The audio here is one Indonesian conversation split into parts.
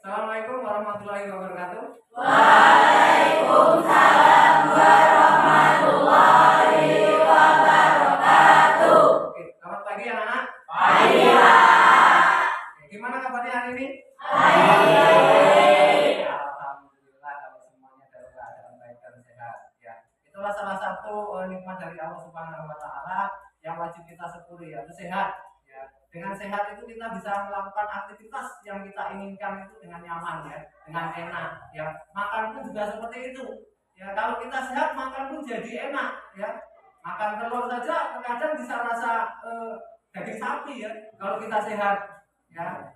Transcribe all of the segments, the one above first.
Assalamualaikum warahmatullahi wabarakatuh. Waalaikumsalam warahmatullahi wabarakatuh. Oke, selamat pagi anak-anak. Pagi, Pak. Gimana kabarnya hari ini? Baik. Alhamdulillah kalau semuanya dalam keadaan baik dan sehat. Ya, itulah salah satu nikmat dari Allah Subhanahu Wa Taala yang wajib kita syukuri, yaitu sehat. Ya, dengan sehat itu kita bisa melakukan aktivitas yang kita inginkan itu dengan nyaman, ya, dengan enak. Ya, makan pun juga seperti itu. Ya, kalau kita sehat makan pun jadi enak. Ya, makan telur saja terkadang bisa rasa daging sapi, ya, kalau kita sehat. Ya,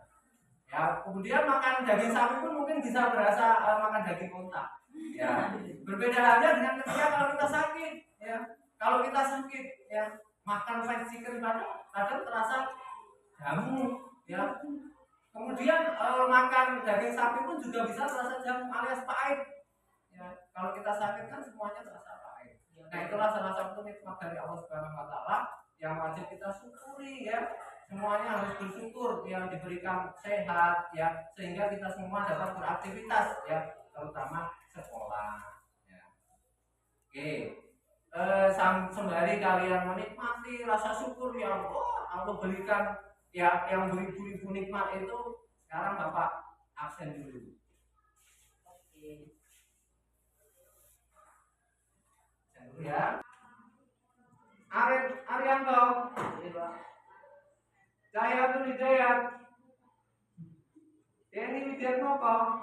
ya, kemudian makan daging sapi pun mungkin bisa berasa makan daging unta. Ya, berbeda halnya dengan ketika kalau kita sakit. Ya, kalau kita sakit, ya, makan fried chicken kadang terasa jamu. Ya, kemudian makan daging sapi pun juga bisa terasa jamu alias pahit. Ya, kalau kita sakit kan semuanya terasa pahit. Nah, itulah salah satu nikmat dari Allah Subhanahu Wa Taala yang wajib kita syukuri, ya. Semuanya harus bersyukur yang diberikan sehat, ya, sehingga kita semua dapat beraktivitas, ya, terutama sekolah. Ya. Oke, sembari kalian menikmati rasa syukur yang Allah berikan, ya, yang beribu-ribu nikmat itu, sekarang Bapak absen dulu. Oke. Absen dulu, ya. Arianto. Cahayatul Hidayat. Denny Widiatmoko.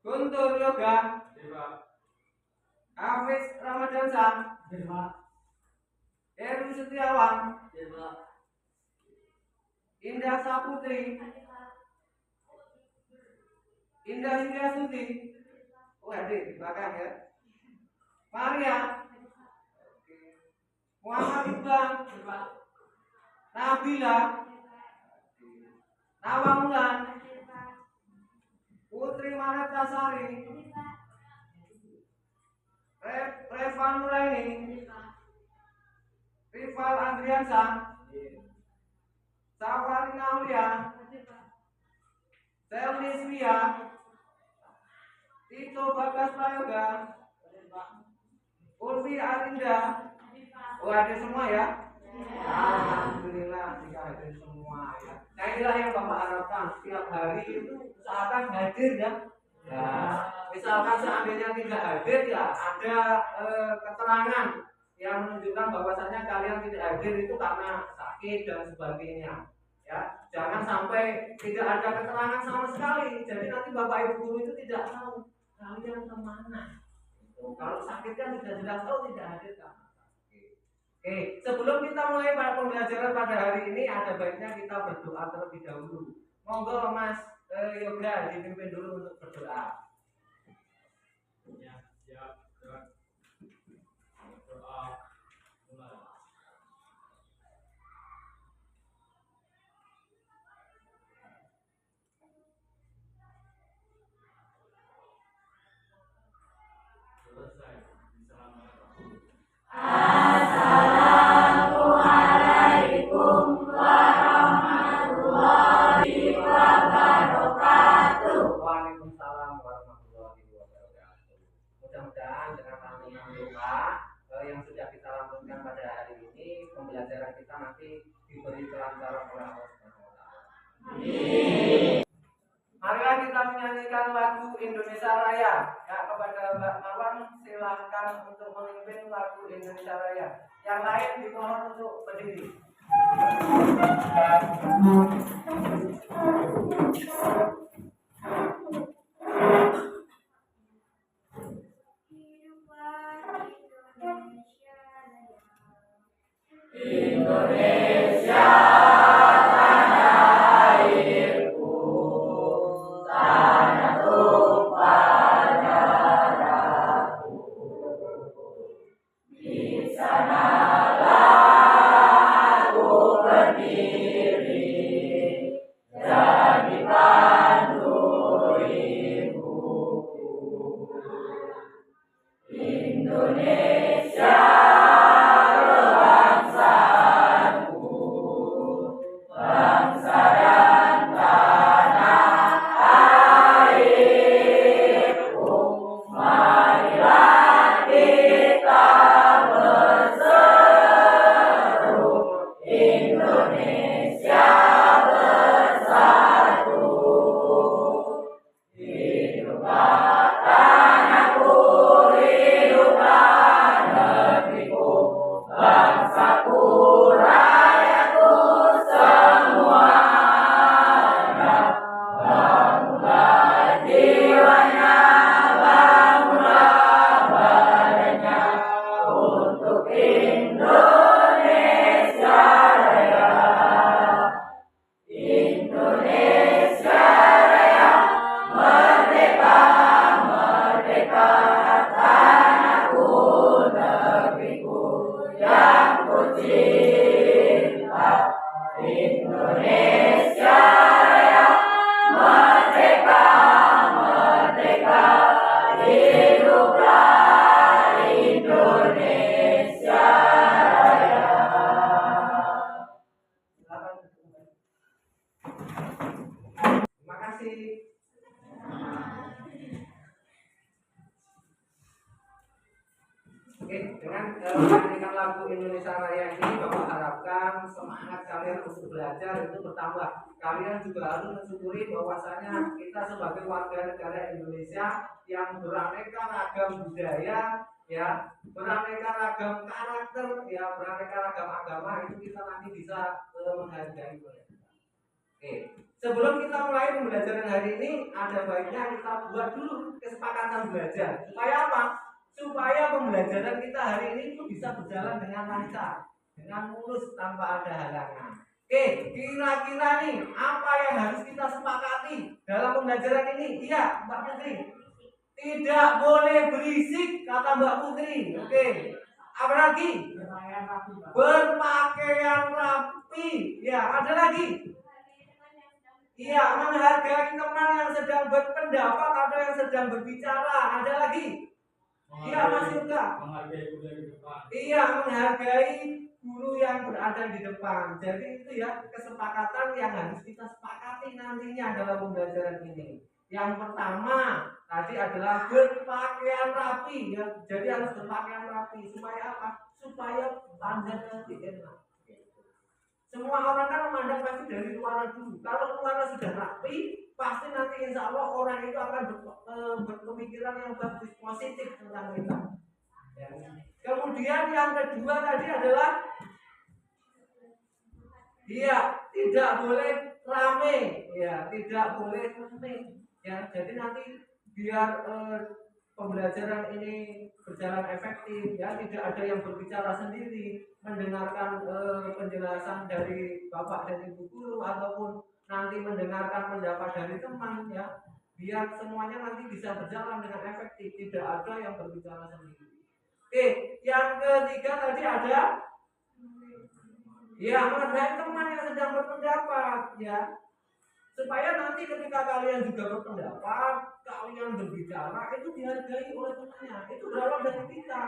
Guntur Yoga. Hafiz Ramadansa. Heru Setiawan. Indah Saputri. Indah Hiryasuti. Oh, hadir di belakang, ya. Maria. Muhammad Iqbal. Nabila. Nawamulan. Putri Manatasari. Revan Nuraini. Rival Andriansa. Safari Naulia. Selni Swia. Tito Bagas Prayoga. Urfi Arinda. Oh, hadir semua, ya? Alhamdulillah jika hadir semua, ya. Nah, inilah yang Bapak harapkan setiap hari itu usahakan hadir, ya. Ya, misalkan seandainya tidak hadir, ya, ada keterangan yang menunjukkan bahwasanya kalian tidak hadir itu karena sakit dan sebagainya. Ya, jangan sampai tidak ada keterangan sama sekali. Jadi nanti Bapak Ibu guru itu tidak tahu kalian kemana. Kalau sakit kan sudah jelas tahu tidak hadir kan. Oke, sebelum kita mulai pembelajaran pada hari ini, ada baiknya kita berdoa terlebih dahulu. Monggo Mas Yoga dipimpin dulu untuk berdoa. Ya, siap. Berdoa mulai. Selesai. Assalamualaikum warahmatullahi wabarakatuh. Waalaikumsalam warahmatullahi wabarakatuh. Mudah-mudahan dengan lantunan doa yang sudah kita lantunkan pada hari ini, pembelajaran kita nanti diberi kelancaran oleh Allah Subhanahu Wa Taala. Marilah kita menyanyikan lagu Indonesia Raya. Ya, kepada Mbak Mawang silahkan untuk memimpin lagu Indonesia Raya. Yang lain dimohon untuk berdiri. Indonesia tanah airku, tanah tumpah darahku. Di sanalah aku berdiri. kasih. Oke, dengan menyanyikan lagu Indonesia Raya ini, Bapak harapkan semangat kalian untuk belajar itu bertambah. Kalian juga harus mensyukuri bahwasanya kita sebagai warga negara Indonesia yang beraneka ragam budaya, ya, beraneka ragam karakter, ya, beraneka ragam agama, itu kita nanti bisa menghargai mereka. Oke, sebelum kita mulai pembelajaran hari ini, ada baiknya kita buat dulu kesepakatan belajar. Supaya apa? Supaya pembelajaran kita hari ini itu bisa berjalan dengan lancar, dengan mulus tanpa ada halangan. Oke, kira-kira nih apa yang harus kita sepakati dalam pembelajaran ini? Iya, Mbak Putri. Tidak boleh berisik, kata Mbak Putri. Oke. Apa lagi? Berpakaian rapi. Ya, ada lagi. Iya, menghargai teman yang sedang berpendapat atau yang sedang berbicara. Ada lagi? Iya, Mas Yoga. Menghargai guru di depan. Iya, menghargai guru yang berada di depan. Jadi itu ya kesepakatan yang harus kita sepakati nantinya dalam pembelajaran ini. Yang pertama tadi adalah berpakaian rapi, ya. Jadi harus berpakaian rapi supaya apa? Supaya pandangnya enak. Semua orang kan memandang pasti dari luar dulu. Kalau luar sudah rapi, pasti nanti insya Allah orang itu akan berpemikiran yang bagus, positif tentang kita. Ya. Kemudian yang kedua tadi adalah tidak boleh rame, ya, tidak boleh rame. Ya, jadi nanti biar pembelajaran ini berjalan efektif, ya, tidak ada yang berbicara sendiri, mendengarkan penjelasan dari Bapak dan Ibu guru ataupun nanti mendengarkan pendapat dari teman, ya, biar semuanya nanti bisa berjalan dengan efektif, tidak ada yang berbicara sendiri. Oke, yang ketiga tadi ada menghargai teman yang sedang berpendapat, ya, supaya nanti ketika kalian juga berpendapat, kalian berbicara itu dihargai oleh temannya. Itu berawal dari kita,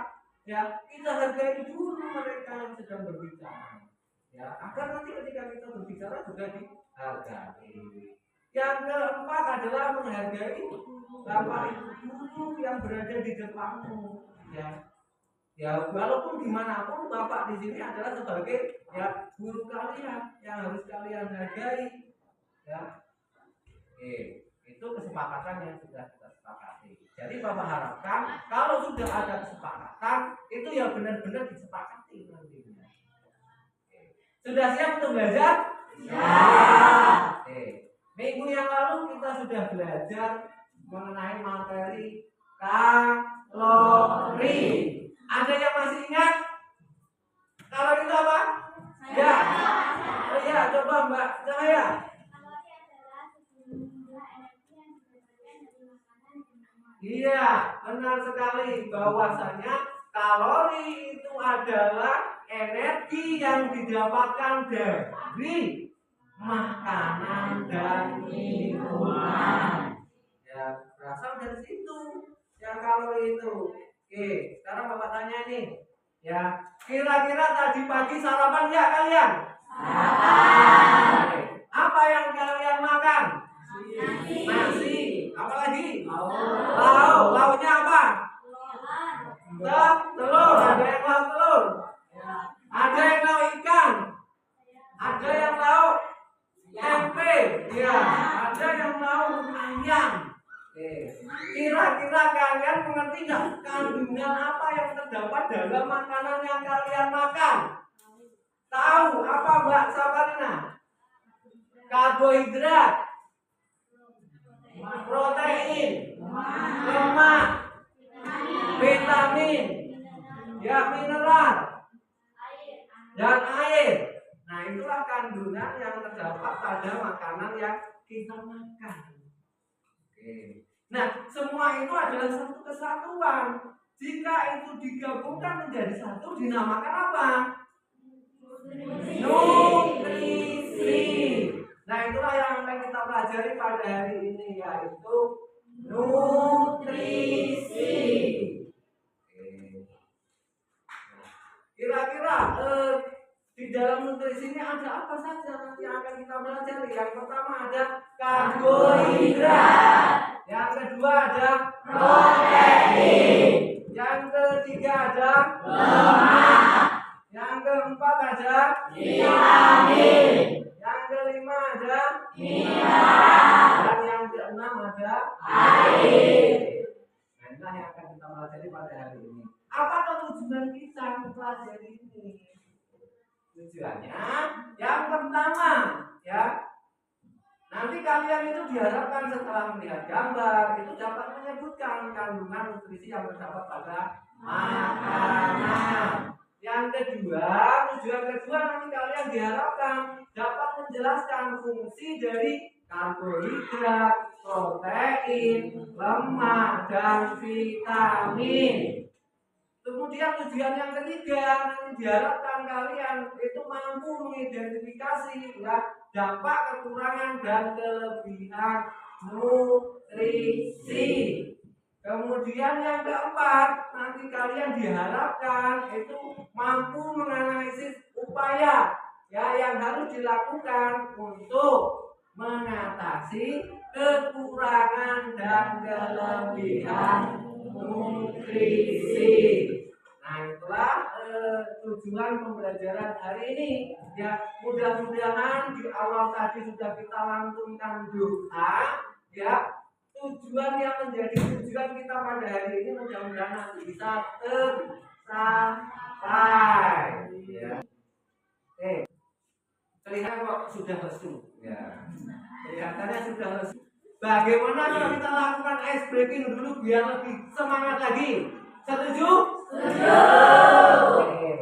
ya, kita hargai dulu mereka yang sedang berbicara, ya, agar nanti ketika kita berbicara juga dihargai. Yang keempat adalah menghargai bapak ibu guru yang berada di depanmu, ya. Ya, walaupun dimanapun bapak di sini adalah sebagai, ya, guru kalian yang harus kalian hargai, ya. Itu kesepakatan yang sudah kita sepakati. Jadi Bapak harapkan kalau sudah ada kesepakatan itu ya benar-benar disepakati nantinya. Sudah siap untuk belajar? Ya. Minggu yang lalu kita sudah belajar mengenai materi kalori. Ada yang masih ingat? Kalori itu apa? Ya. Oh ya, coba Mbak Cahaya. Iya, benar sekali bahwasanya kalori itu adalah energi yang didapatkan dari makanan dan minuman. Ya, berasal dari situ yang kalori itu. Oke, sekarang Bapak tanya nih, ya, kira-kira tadi pagi sarapan ya kalian? Sarapan. Apa yang kalian makan? Nasi. Apa lagi? Lauk. Lauknya apa? Telur. Ada yang lauk telur. Ada yang lauk ikan. Ada yang lauk tempe. Ya. Ada yang lauk ayam. Kira-kira kalian mengerti nggak kandungan apa yang terdapat dalam makanan yang kalian makan? Tahu apa Mbak Sabarina? Karbohidrat, protein, lemak, vitamin, ya, mineral, dan air. Nah, itulah kandungan yang terdapat pada makanan yang kita makan. Oke. Nah, semua itu adalah satu kesatuan. Jika itu digabungkan menjadi satu, dinamakan apa? Nutrisi. Nah, itulah yang akan kita pelajari pada hari ini, yaitu nutrisi. Kira-kira di dalam nutrisi ini ada apa saja nanti akan kita pelajari. Yang pertama ada karbohidrat. Yang kedua ada protein. Yang ketiga ada Lemak. Yang keempat ada Vitamin. Yang kelima ada Mineral. dan yang keenam ada Air. Nah, inilah yang akan kita pelajari pada hari ini. Apa tujuan kita mempelajari ini? Tujuannya yang pertama, ya, nanti kalian itu diharapkan setelah melihat gambar itu dapat menyebutkan kandungan nutrisi yang terdapat pada makanan. Yang kedua, tujuan kedua nanti kalian diharapkan dapat menjelaskan fungsi dari karbohidrat, protein, lemak, dan vitamin. Kemudian tujuan yang ketiga nanti diharapkan kalian itu mampu mengidentifikasi ya dampak kekurangan dan kelebihan nutrisi. Kemudian yang keempat nanti kalian diharapkan itu mampu menganalisis upaya ya yang harus dilakukan untuk mengatasi kekurangan dan kelebihan nutrisi. Nah, itulah tujuan pembelajaran hari ini. Ya, mudah-mudahan di awal tadi sudah kita lantunkan doa. Ya, tujuan yang menjadi tujuan kita pada hari ini mudah-mudahan nanti bisa tercapai. Ya. Kelihatan kok sudah lesu. Ya. Kelihatannya sudah lesu. Bagaimana kalau kita lakukan ice breaking dulu biar lebih semangat lagi? Setuju? Setuju. Oke.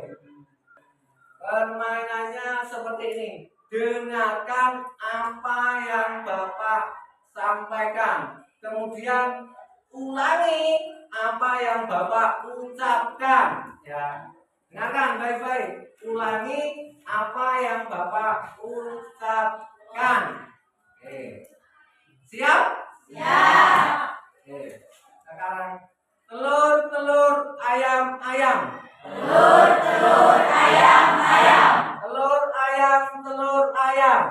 Permainannya seperti ini. Dengarkan apa yang Bapak sampaikan. Kemudian ulangi apa yang Bapak ucapkan. Ya. Dengarkan baik-baik. Ulangi apa yang Bapak ucapkan. Oke. Siap? Siap. Oke. Sekarang telur ayam. Telur ayam. Telur ayam. Ayam telur ayam.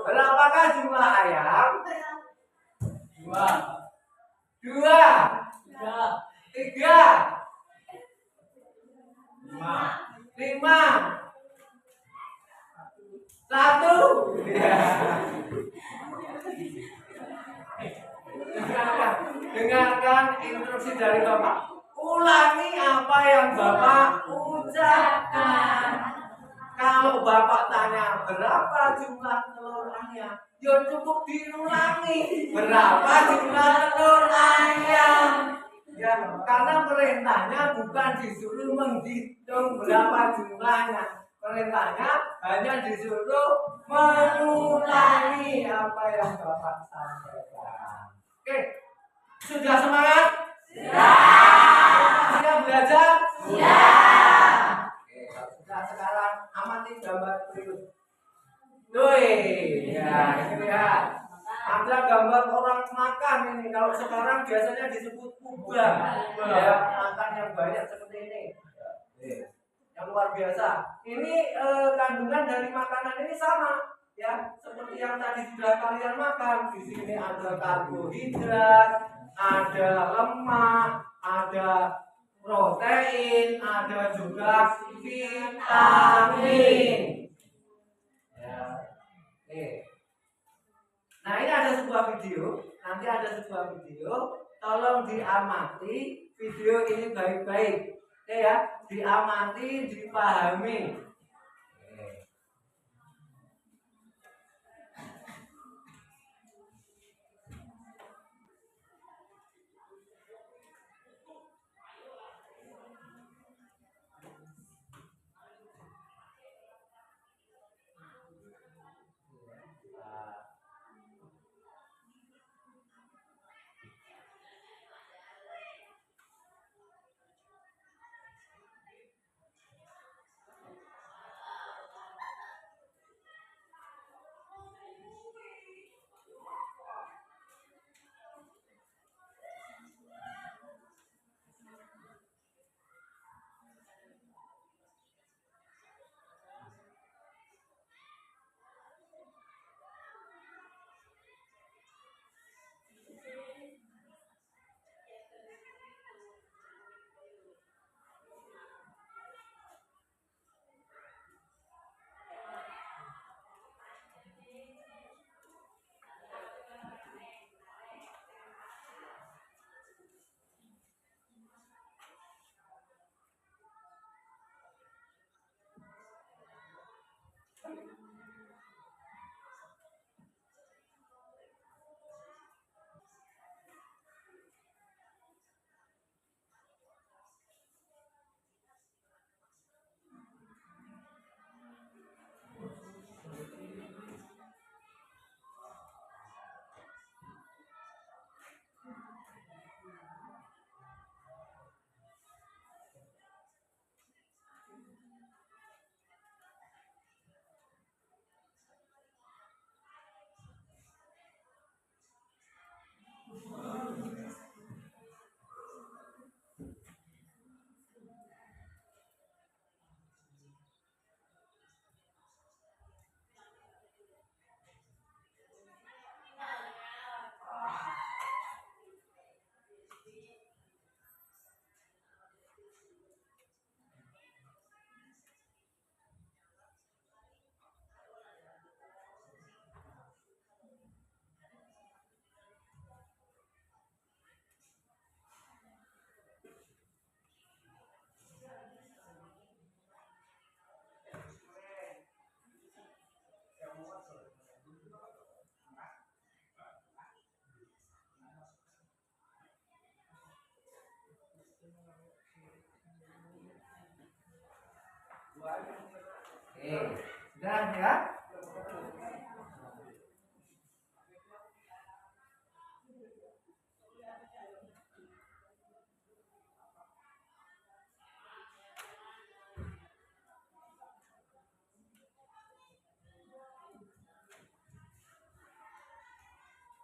Berapakah jumlah ayam? Dua. Tiga. Lima. Satu. Dengarkan instruksi dari Bapak. Ulangi apa yang Bapak ucapkan. Kalau Bapak tanya berapa jumlah telur ayam, ya cukup diulangi. Berapa jumlah telur ayam? Ya, karena perintahnya bukan disuruh menghitung berapa jumlahnya. Perintahnya hanya disuruh mengulangi apa yang Bapak sampaikan. Oke, sudah semangat? Siap belajar? Oke, sudah sekarang amati gambar berikut. Ya, ini lihat. Ada gambar orang makan ini. Kalau sekarang biasanya disebut kubah. Ya, makan yang banyak seperti ini. Yang luar biasa. Ini kandungan dari makanan ini sama, ya, seperti yang tadi sudah kalian makan. Di sini ada karbohidrat, ada lemak, ada protein, ada juga vitamin. Ya. Oke. Nah, ini ada sebuah video. Nanti ada sebuah video. Tolong diamati video ini baik-baik. Oke ya, diamati, dipahami. Oke. Oke, sudah ya.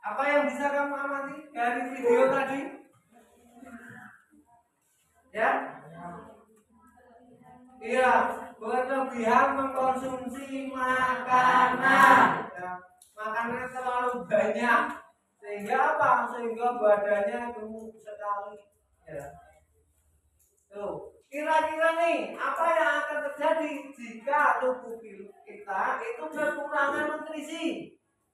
Apa yang bisa kamu amati dari video tadi? Ya? Iya, berlebihan mengkonsumsi makanan. Ya, makanannya terlalu banyak. Sehingga apa? Sehingga badannya gemuk sekali. Ya. Tuh, kira-kira nih, apa yang akan terjadi jika tubuh kita itu kekurangan nutrisi?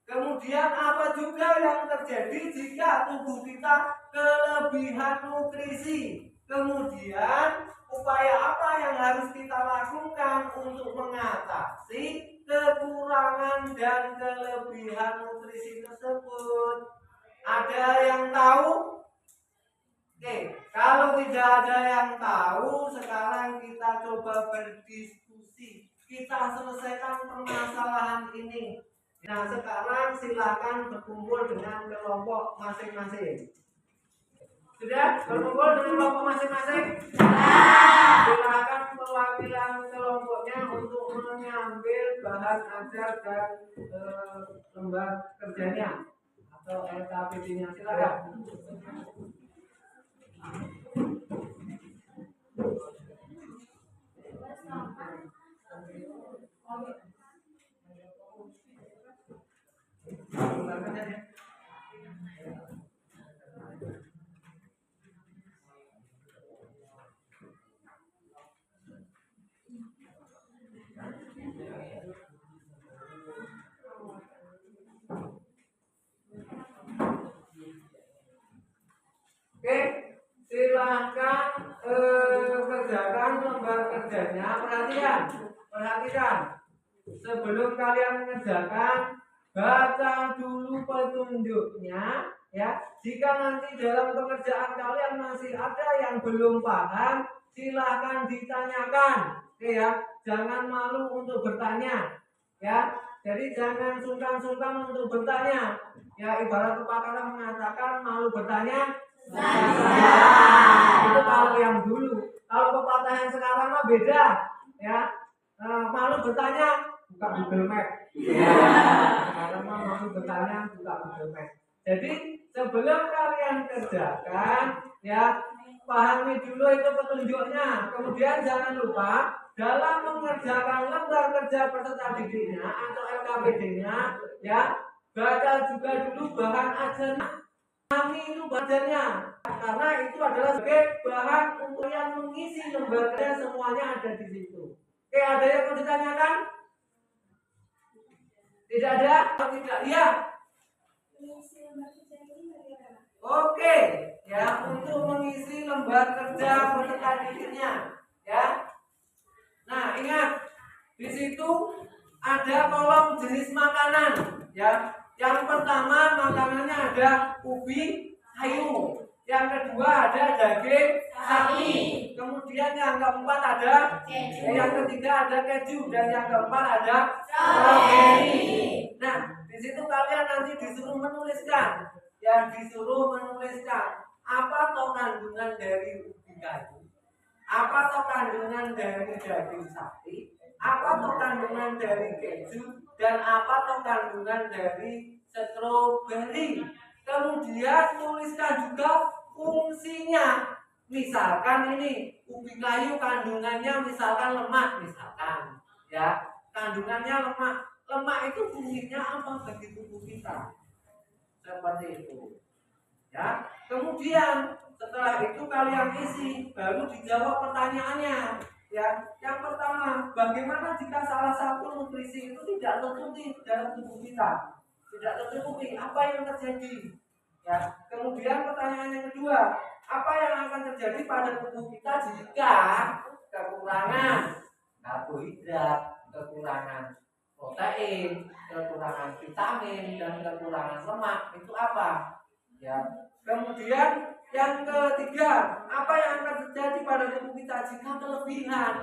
Kemudian apa juga yang terjadi jika tubuh kita kelebihan nutrisi? Kemudian upaya apa yang harus kita lakukan untuk mengatasi kekurangan dan kelebihan nutrisi tersebut? Ada yang tahu? Oke, kalau tidak ada yang tahu, sekarang kita coba berdiskusi. Kita selesaikan permasalahan ini. Nah, sekarang silakan berkumpul dengan kelompok masing-masing. Sudah berkumpul dengan kelompok masing-masing? Silakan perwakilan kelompoknya untuk mengambil bahan ajar dan lembar kerjanya atau LKPD-nya. Silakan. Oke, silahkan kerjakan lembar kerjanya. Perhatikan. Sebelum kalian mengerjakan, baca dulu petunjuknya, ya. Jika nanti dalam pekerjaan kalian masih ada yang belum paham, silahkan ditanyakan, oke ya. Jangan malu untuk bertanya, ya. Jadi jangan sungkan-sungkan untuk bertanya. Ya, ibarat pepatah mengatakan malu bertanya. Itu kalau yang dulu. Kalau pepatah yang sekarang mah beda, ya. Malu bertanya, buka Google Map. Sekarang mah malu bertanya, buka Google Map. Jadi sebelum kalian kerjakan, ya, pahami dulu itu petunjuknya. Kemudian jangan lupa dalam mengerjakan lembar kerja peserta didiknya atau LKPD-nya, ya, baca juga dulu bahan ajarnya. Kami itu bahannya, karena itu adalah sebagai bahan untuk yang mengisi lembar kerja, semuanya ada di situ. Oke, ada yang mau ditanyakan? Tidak ada? Atau tidak? Iya. Oke, ya, untuk mengisi lembar kerja peserta didiknya, ya. Nah, ingat di situ ada kolom jenis makanan, ya. Yang pertama makanannya ada ubi kayu, yang kedua ada daging sapi, kemudian yang keempat ada keju, yang ketiga ada keju, dan yang keempat ada strawberry. Nah, di situ kalian nanti disuruh menuliskan, ya, disuruh menuliskan apa toh kandungan dari ubi kayu, apa toh kandungan dari daging sapi, apa toh kandungan dari keju, dan apa toh kandungan dari strawberry. Kemudian tuliskan juga fungsinya. Misalkan ini ubi kayu kandungannya misalkan lemak, misalkan, ya, kandungannya lemak. Lemak itu fungsinya apa bagi tubuh kita? Seperti itu. Ya. Kemudian setelah itu kalian isi, baru dijawab pertanyaannya. Ya, yang pertama, bagaimana jika salah satu nutrisi itu tidak tercukupi dalam tubuh kita? Tidak tercukupi, apa yang terjadi? Ya, kemudian pertanyaan yang kedua, apa yang akan terjadi pada tubuh kita jika kekurangan karbohidrat, kekurangan protein, kekurangan vitamin, dan kekurangan lemak? Itu apa? Ya. Kemudian yang ketiga, apa yang akan terjadi pada tubuh kita jika kelebihan?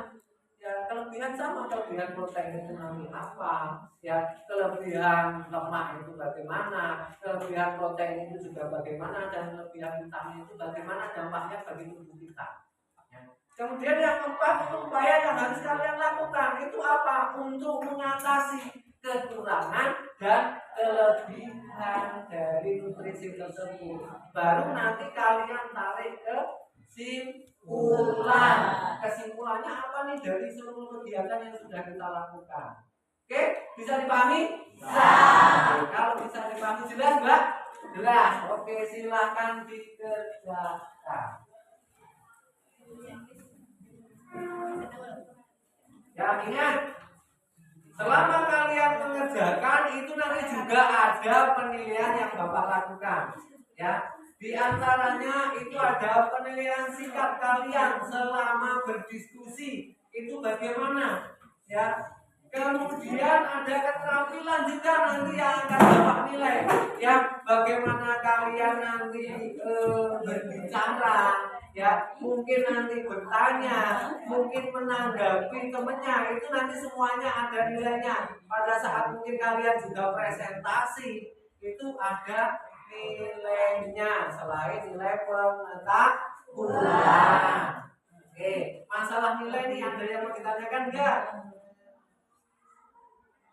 Ya, ya kelebihan sama, kelebihan protein itu nanti apa, ya kelebihan lemak itu bagaimana, kelebihan protein itu juga bagaimana, dan kelebihan vitamin itu bagaimana dampaknya bagi tubuh kita. Ya. Kemudian yang keempat, upaya yang harus kalian lakukan itu apa? Untuk mengatasi kekurangan dan kelebihan dari nutrisi tersebut. Baru nanti kalian tarik ke kesimpulan. Kesimpulannya apa nih dari seluruh kegiatan yang sudah kita lakukan? Oke, bisa dipahami? Bisa. Kalau bisa dipahami jelas, Mbak? Jelas. Oke, silakan dikerjakan. Ya, ingat, selama kalian mengerjakan itu nanti juga ada penilaian yang Bapak lakukan. Ya, di antaranya itu ada penilaian sikap kalian selama berdiskusi. Itu bagaimana? Ya. Kemudian ada keterampilan juga nanti yang akan Bapak nilai. Ya, bagaimana kalian nanti berbicara, ya, mungkin nanti bertanya, mungkin menanggapi temennya, itu nanti semuanya ada nilainya. Pada saat mungkin kalian juga presentasi, itu ada nilainya selain nilai pengetahuan. Oke, masalah nilai nih ada yang mau ditanyakan enggak?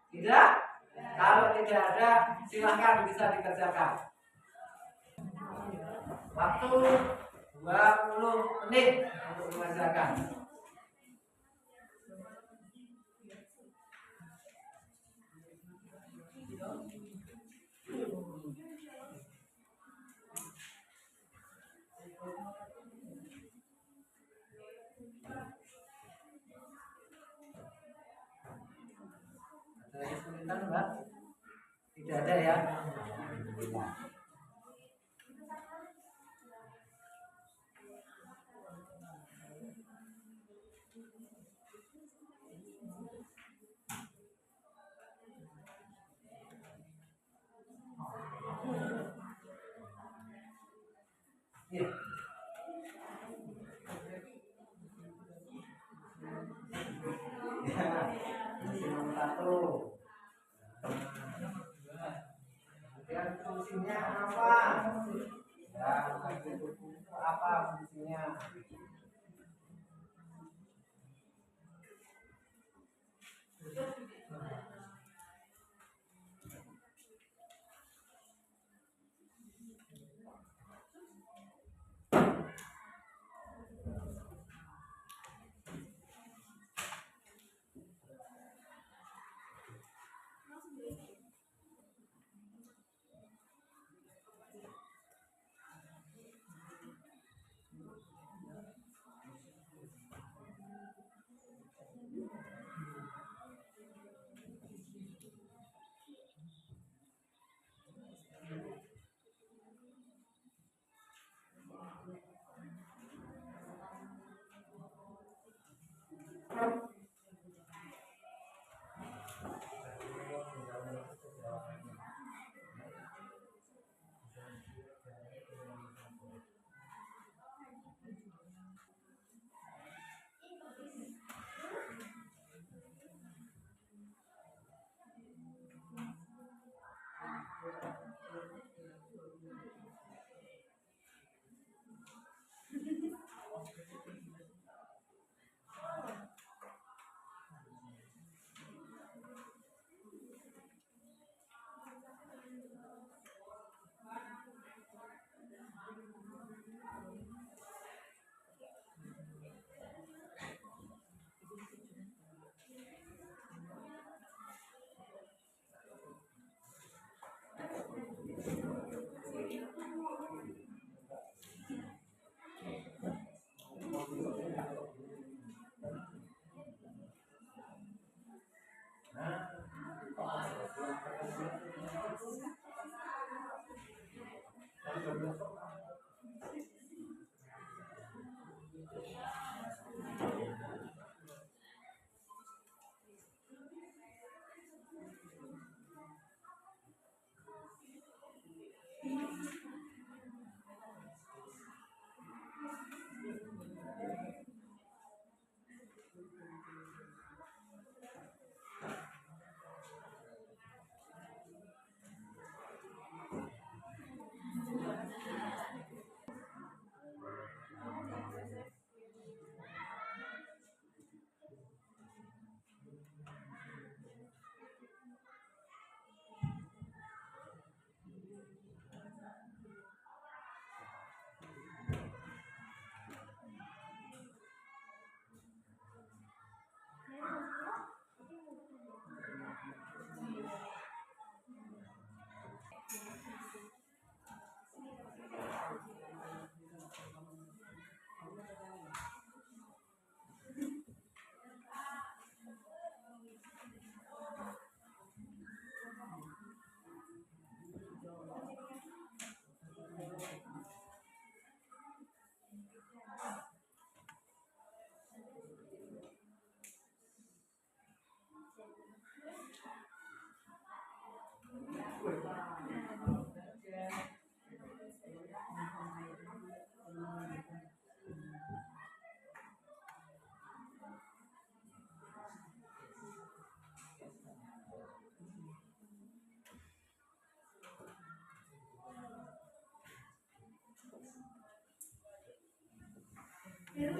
Tidak? Kalau tidak ada, silahkan bisa dikerjakan. Waktu 20 menit untuk mengerjakan. Ada kesulitan, Mbak? Tidak ada ya? Iya. Nomor 1. Kemudian fungsinya apa? Ya, apa fungsinya? Semua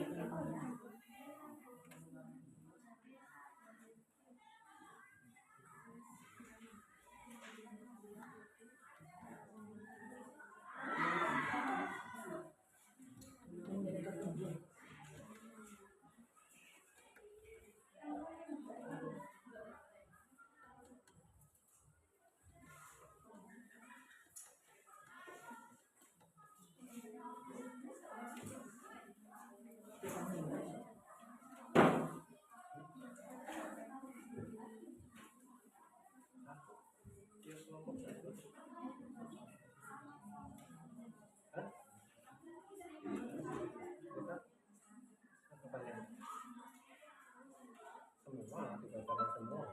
dibatalkan semua.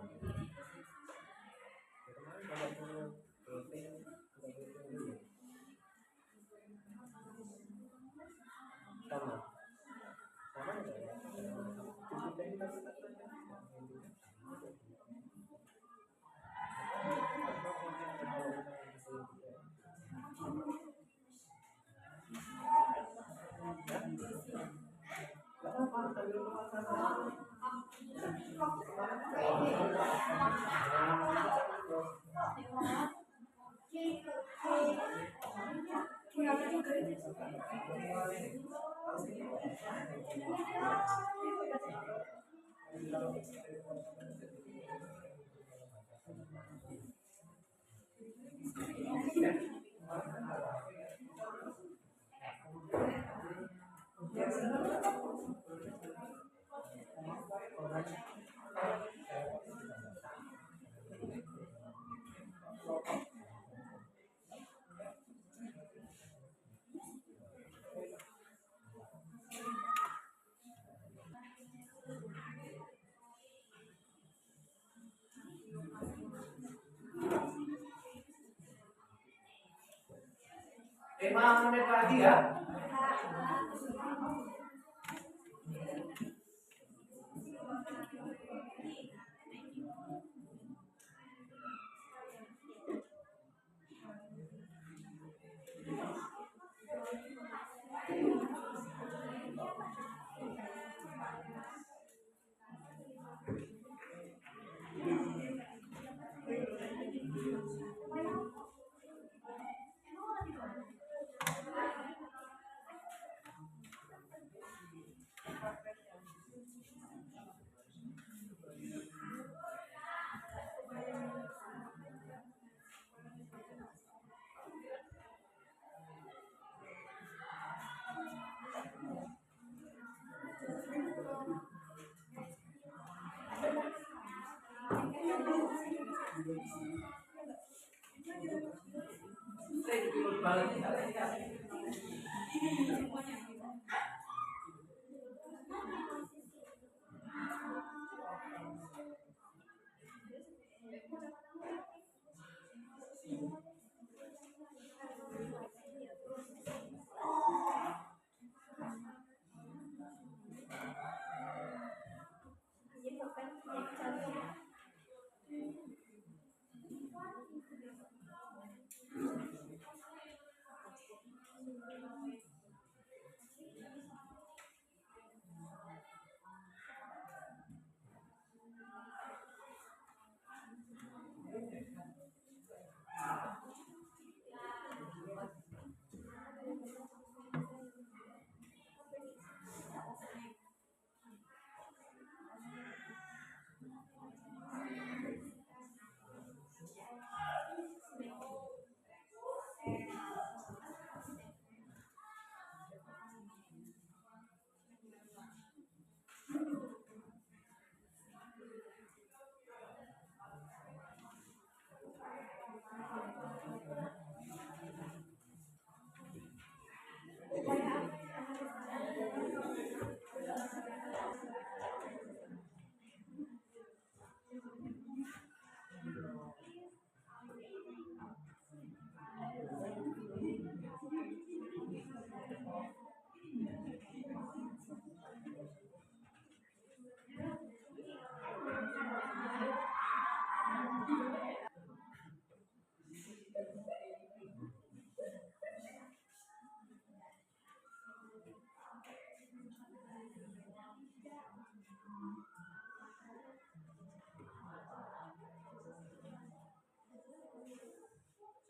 Kemarin kalau suruh meeting udah meeting dulu. Sama sama enggak ya? Lima menit lagi ya.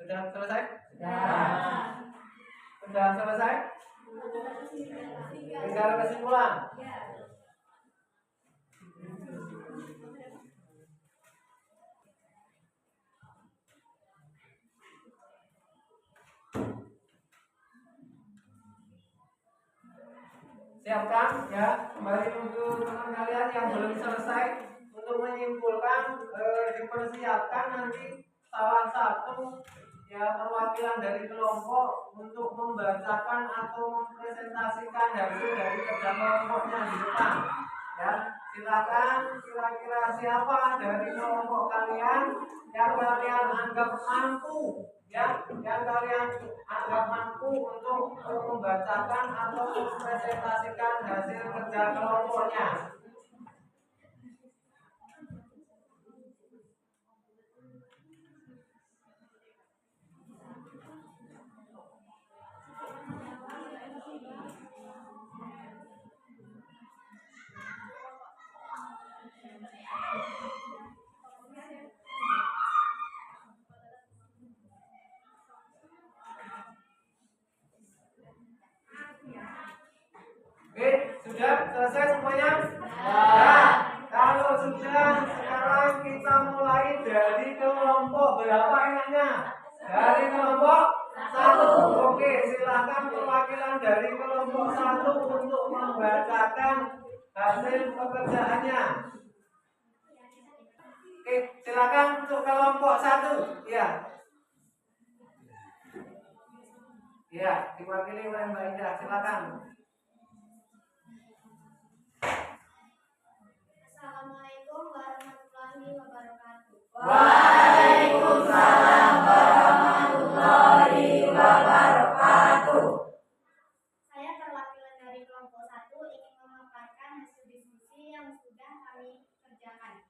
Sudah selesai? Sudah. Sudah selesai? Tinggal kesimpulan. Siapkan ya, kembali untuk teman kalian yang belum selesai untuk menyimpulkan, dipersiapkan nanti salah satu ya perwakilan dari kelompok untuk membacakan atau mempresentasikan hasil dari kerja kelompoknya di depan. Ya, silakan kira-kira siapa dari kelompok kalian yang kalian anggap mampu, ya, yang kalian anggap mampu untuk membacakan atau mempresentasikan hasil kerja kelompoknya. Oke, sudah selesai semuanya? Ya. Kalau sudah, sekarang kita mulai dari kelompok berapa enaknya? Dari kelompok 1. Oke, silakan perwakilan dari kelompok 1 untuk membacakan hasil pekerjaannya. Oke, silakan untuk kelompok 1. Ya. Ya, diwakili oleh Mbak Indah. Silakan. Assalamualaikum warahmatullahi wabarakatuh. Waalaikumsalam warahmatullahi wabarakatuh. Saya perwakilan dari kelompok 1 ingin memaparkan hasil diskusi yang sudah kami kerjakan.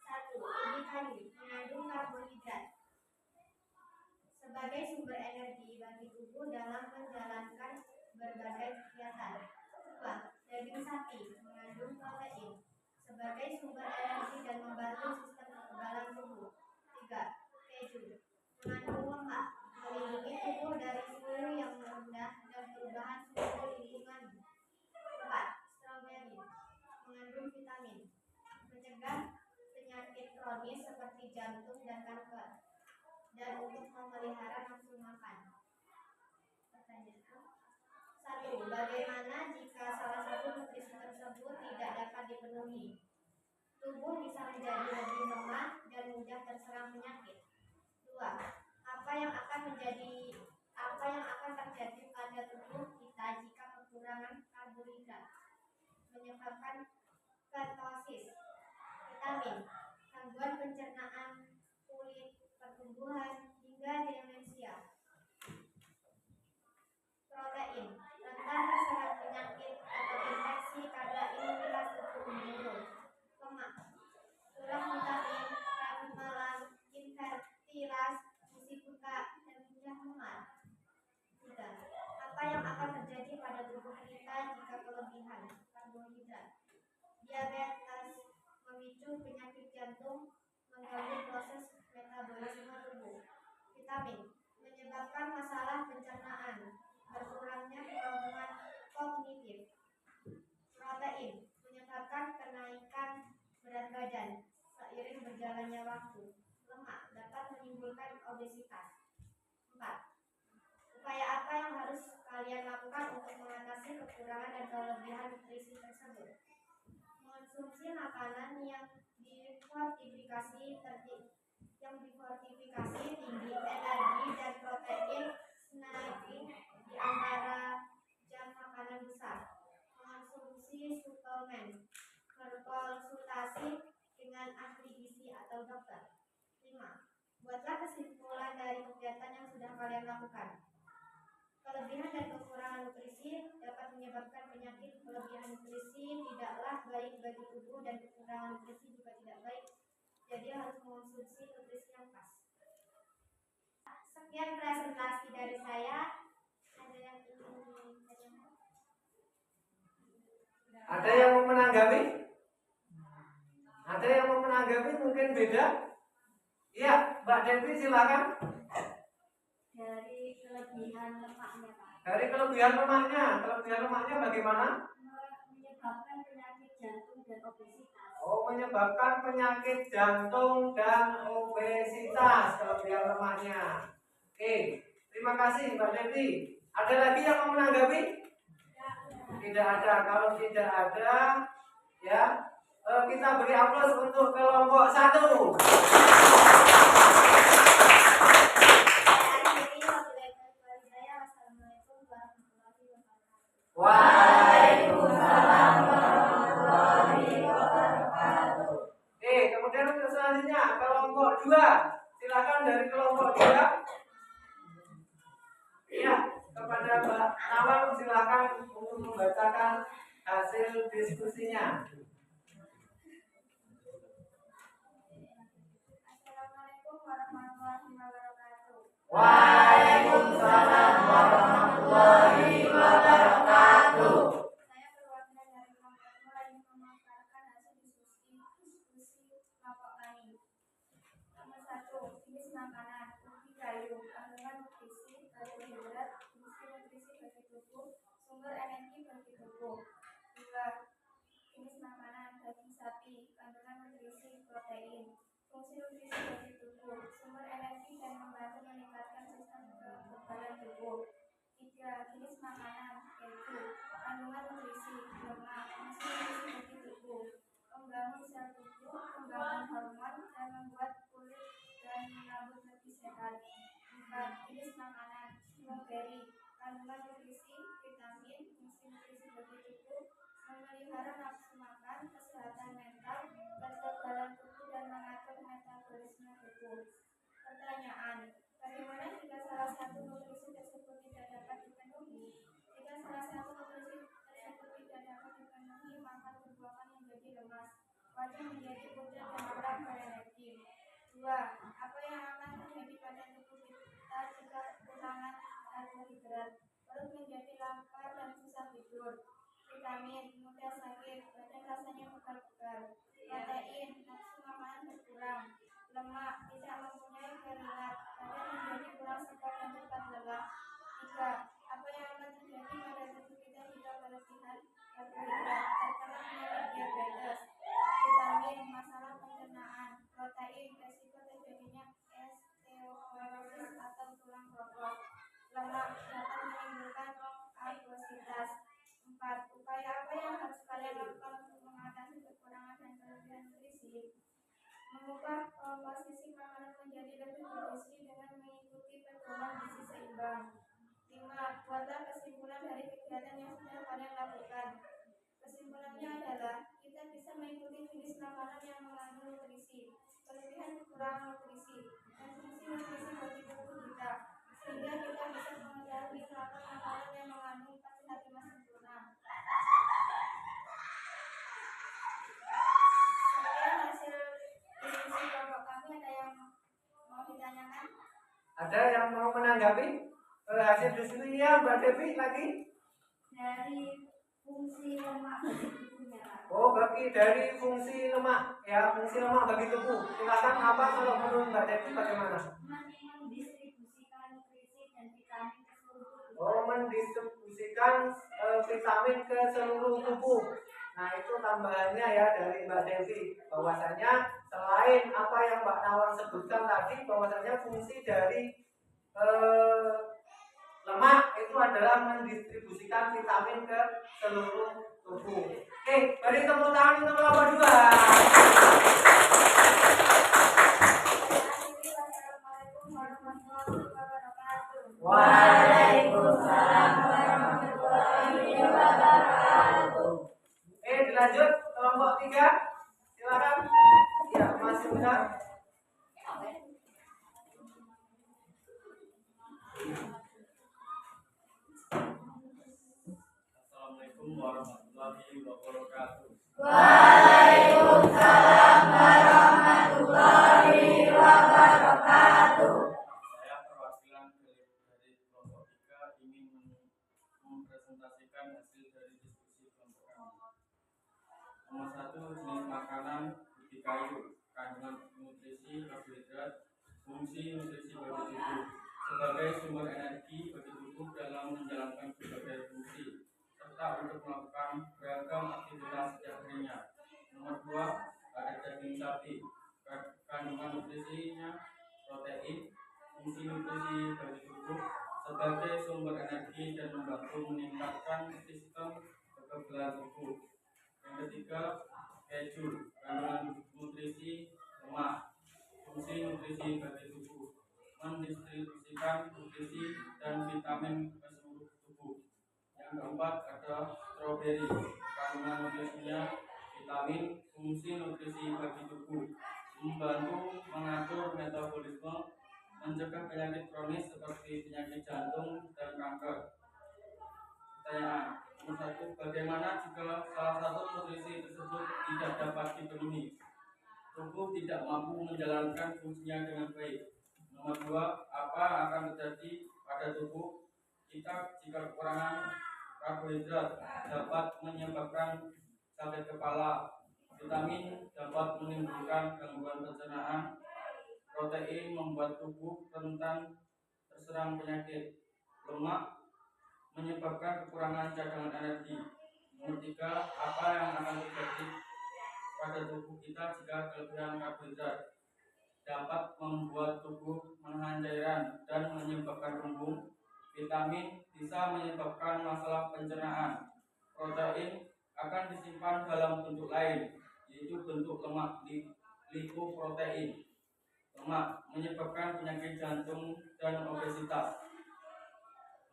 1. Ubi kayu mengandung karbohidrat sebagai sumber energi bagi tubuh dalam menjalankan berbagai kegiatan. 2. Daging sapi mengandung protein sebagai sumber energi dan membantu sistem kekebalan tubuh. 3. Keju mengandung lemak, melindungi tubuh dari suhu yang rendah dan perubahan suhu lingkungan. 4. Stroberi mengandung vitamin, mencegah penyakit kronis seperti jantung dan kanker, dan untuk memelihara nafsu makan. Pertanyaan: 1. Bagaimana jika salah satu nutrisi tersebut tidak dapat dipenuhi? Tubuh bisa menjadi lebih lemah dan mudah terserang penyakit. 2. Apa yang akan terjadi pada tubuh kita jika kekurangan karbohidrat? Menyebabkan ketosis, vitamin, gangguan pencernaan, kulit, pertumbuhan, hingga demensia. Protein rentan terserang penyakit atau infeksi karena imunitas tubuh menurun. Lemak kurang vitamin, ramalan, infertilas, gizi buta, dan mudah memar. 3. Apa yang akan terjadi pada tubuh kita jika kelebihan karbohidrat? Diabetes, memicu penyakit jantung, mengganggu proses metabolisme tubuh. Vitamin menyebabkan masalah pencernaan, berkurangnya kemampuan kognitif. Protein menyebabkan kenaikan berat badan seiring berjalannya waktu. Lemak dapat menimbulkan obesitas. 4. Upaya apa yang harus kalian lakukan untuk mengatasi kekurangan dan kelebihan nutrisi tersebut? Mengonsumsi makanan yang difortifikasi tinggi energi dan protein, snacking di antara jam makanan besar. Mengonsumsi suplemen, berkonsultasi dengan ahli gizi atau dokter. 5. Buatlah kesimpulan dari kegiatan yang sudah kalian lakukan. Kelebihan dan kekurangan nutrisi dapat menyebabkan penyakit. Kelebihan nutrisi tidaklah baik bagi tubuh dan kekurangan nutrisi juga tidak baik. Jadi harus mengonsumsi nutrisi yang pas. Sekian presentasi dari saya. Ada yang ingin ditanyakan? Ada yang mau menanggapi? Ada yang mau menanggapi mungkin beda? Iya. Mbak Devi silakan. Dari kelebihan lemaknya, Pak. Dari kelebihan lemaknya bagaimana? Menyebabkan penyakit jantung dan obesitas. Oh, menyebabkan penyakit jantung dan obesitas kelebihan lemaknya. Oke, terima kasih Mbak Devi. Ada lagi yang mau menanggapi? Tidak ada. Kalau tidak ada, ya kita beri aplaus untuk kelompok 1. Waalaikumsalam warahmatullahi wabarakatuh. Oke, kemudian untuk selanjutnya kelompok 2. Silakan dari kelompok 2. Ya, kepada Mbak Nawang silakan untuk membacakan hasil diskusinya. Assalamualaikum warahmatullahi wabarakatuh. Waalaikumsalam warahmatullahi wabarakatuh. Saya perwakilan dari kelompok 2 yang memaparkan hasil diskusi kelompok kami. Nomor 1, jenis makanan, ubi kayu, kandungan nutrisi, karbohidrat, fungsi nutrisi bagi tubuh, sumber energi bagi tubuh. 2, jenis makanan, daging sapi, kandungan nutrisi, protein, fungsi nutrisi bagi tubuh, sumber energi dan membantu meningkatkan sistem kekebalan tubuh. 3, jenis makanan, keju, kandungan nutrisi, lemak, fungsi nutrisi bagi tubuh, membangun sel tubuh, membangun hormon, dan membuat kulit dan rambut lebih sehat. 4, jenis makanan, strawberry, kandungan nutrisi, vitamin, fungsi nutrisi bagi tubuh, memelihara nafsu makan, kesehatan mental, kekebalan tubuh, dan mengatur metabolisme tubuh. Pertanyaan, bagaimana jika salah satu nutrisi tersebut tidak dapat dipenuhi? Jika salah satu nutrisi tersebut tidak dapat dipenuhi, maka tubuh akan menjadi lemas, wajah menjadi pucat dan kurang berenergi. 2. Apa yang akan terjadi pada tubuh kita jika kekurangan karbohidrat? Perut menjadi lapar dan susah tidur. Vitamin, mudah sakit, badan rasanya pegal-pegal. Protein, nafsu makanan berkurang. Lemak, tidak mempunyai keringat, badan menjadi kurang segar dan cepat lelah. 3. Apa yang akan terjadi pada tubuh kita jika kelebihan karbohidrat? Terkena penyakit diabetes. Vitamin, masalah pencernaan. Protein, resiko terjadinya osteoporosis atau tulang pokok. Lemak, dapat menimbulkan obesitas. 4. Upaya apa yang harus kalian lakukan untuk mengatasi kekurangan dan kelebihan nutrisi? Mengubah komposisi makanan menjadi lebih bergizi dengan mengikuti pedoman gizi seimbang. 5. Buatlah kesimpulan dari kegiatan yang sudah kalian lakukan. Kesimpulannya adalah kita bisa mengikuti jenis makanan yang mengandung nutrisi, kelebihan kekurangan nutrisi, dan fungsi nutrisi bagi tubuh kita, sehingga kita bisa mengetahui apa makanan yang mengandung 4 sehat 5 sempurna. Sekian hasil diskusi kelompok kami. Ada yang mau ditanyakan? Ada yang mau menanggapi hasil diskusinya Mbak Devi lagi? Dari fungsi lemak bagi tubuhnya, Pak. Oh, bagi dari fungsi lemak, ya fungsi lemak bagi tubuh. Silakan apa kalau menurut Mbak Devi bagaimana? Mendistribusikan nutrisi dan vitamin ke seluruh tubuh. Oh, mendistribusikan vitamin ke seluruh tubuh. Nah, itu tambahannya ya dari Mbak Devi. Bahwasanya selain apa yang Mbak Nawang sebutkan tadi, bahwasanya fungsi dari lemak itu adalah mendistribusikan vitamin ke seluruh tubuh. Oke, beri tepuk tangan untuk kelompok 2. Assalamualaikum warahmatullahi wabarakatuh. Waalaikumsalam warahmatullahi wabarakatuh. Oke, dilanjut kelompok 3. Silakan. Ya, Mas Yuda. Assalamualaikum warahmatullahi wabarakatuh. Waalaikumsalam warahmatullahi wabarakatuh. Saya perwakilan dari kelompok 3 ingin mempresentasikan hasil dari diskusi kelompok kami. Nomor 1, jenis makanan ubi kayu, kandungan nutrisi, karbohidrat, fungsi nutrisi bagi tubuh sebagai sumber energi bagi tubuh dalam menjalankan berbagai fungsi serta untuk melakukan beragam aktivitas setiap harinya. Nomor 2, ada daging sapi. Kandungan nutrisinya protein, fungsi nutrisi bagi tubuh sebagai sumber energi dan membantu meningkatkan sistem kekebalan tubuh. Yang ketiga, keju. Kandungan nutrisi lemak, fungsi nutrisi bagi tubuh mendistribusikan nutrisi dan vitamin ke seluruh tubuh. Yang keempat, ada stroberi. Kandungan nutrisinya vitamin, fungsi nutrisi bagi tubuh membantu mengatur metabolisme, mencegah penyakit kronis seperti penyakit jantung dan kanker. Pertanyaan nomor 1, bagaimana jika salah satu nutrisi tersebut tidak dapat dipenuhi? Tubuh tidak mampu menjalankan fungsinya dengan baik. Nomor 2, apa akan terjadi pada tubuh kita jika kekurangan karbohidrat? Dapat menyebabkan sakit kepala. Vitamin dapat menimbulkan gangguan pencernaan. Protein membuat tubuh rentan terserang penyakit. Lemak menyebabkan kekurangan cadangan energi. Nomor 3, apa yang akan terjadi pada tubuh kita jika kelebihan karbohidrat? Dapat membuat tubuh menahan cairan dan menyebabkan embun. Vitamin bisa menyebabkan masalah pencernaan. Protein akan disimpan dalam bentuk lain, yaitu bentuk lemak lipoprotein. Lemak menyebabkan penyakit jantung dan obesitas.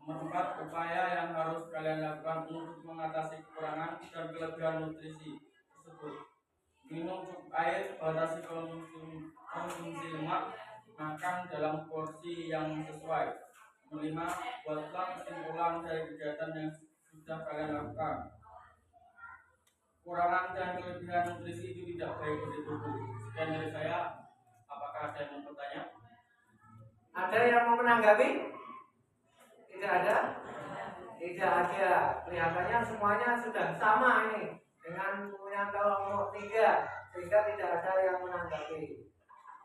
Nomor 4, upaya yang harus kalian lakukan untuk mengatasi kekurangan dan kelebihan nutrisi tersebut. Minum cukup air, batasi konsumsi lemak, makan dalam porsi yang sesuai. Nomor 5, buatlah kesimpulan dari kegiatan yang sudah kalian lakukan. Kekurangan dan kelebihan nutrisi itu tidak baik bagi tubuh. Sekian dari saya. Apakah ada yang mau bertanya? Ada yang mau menanggapi? Tidak ada? Tidak ada. Kelihatannya semuanya sudah sama ini dengan punya kelompok 3, sehingga tidak ada yang menanggapi.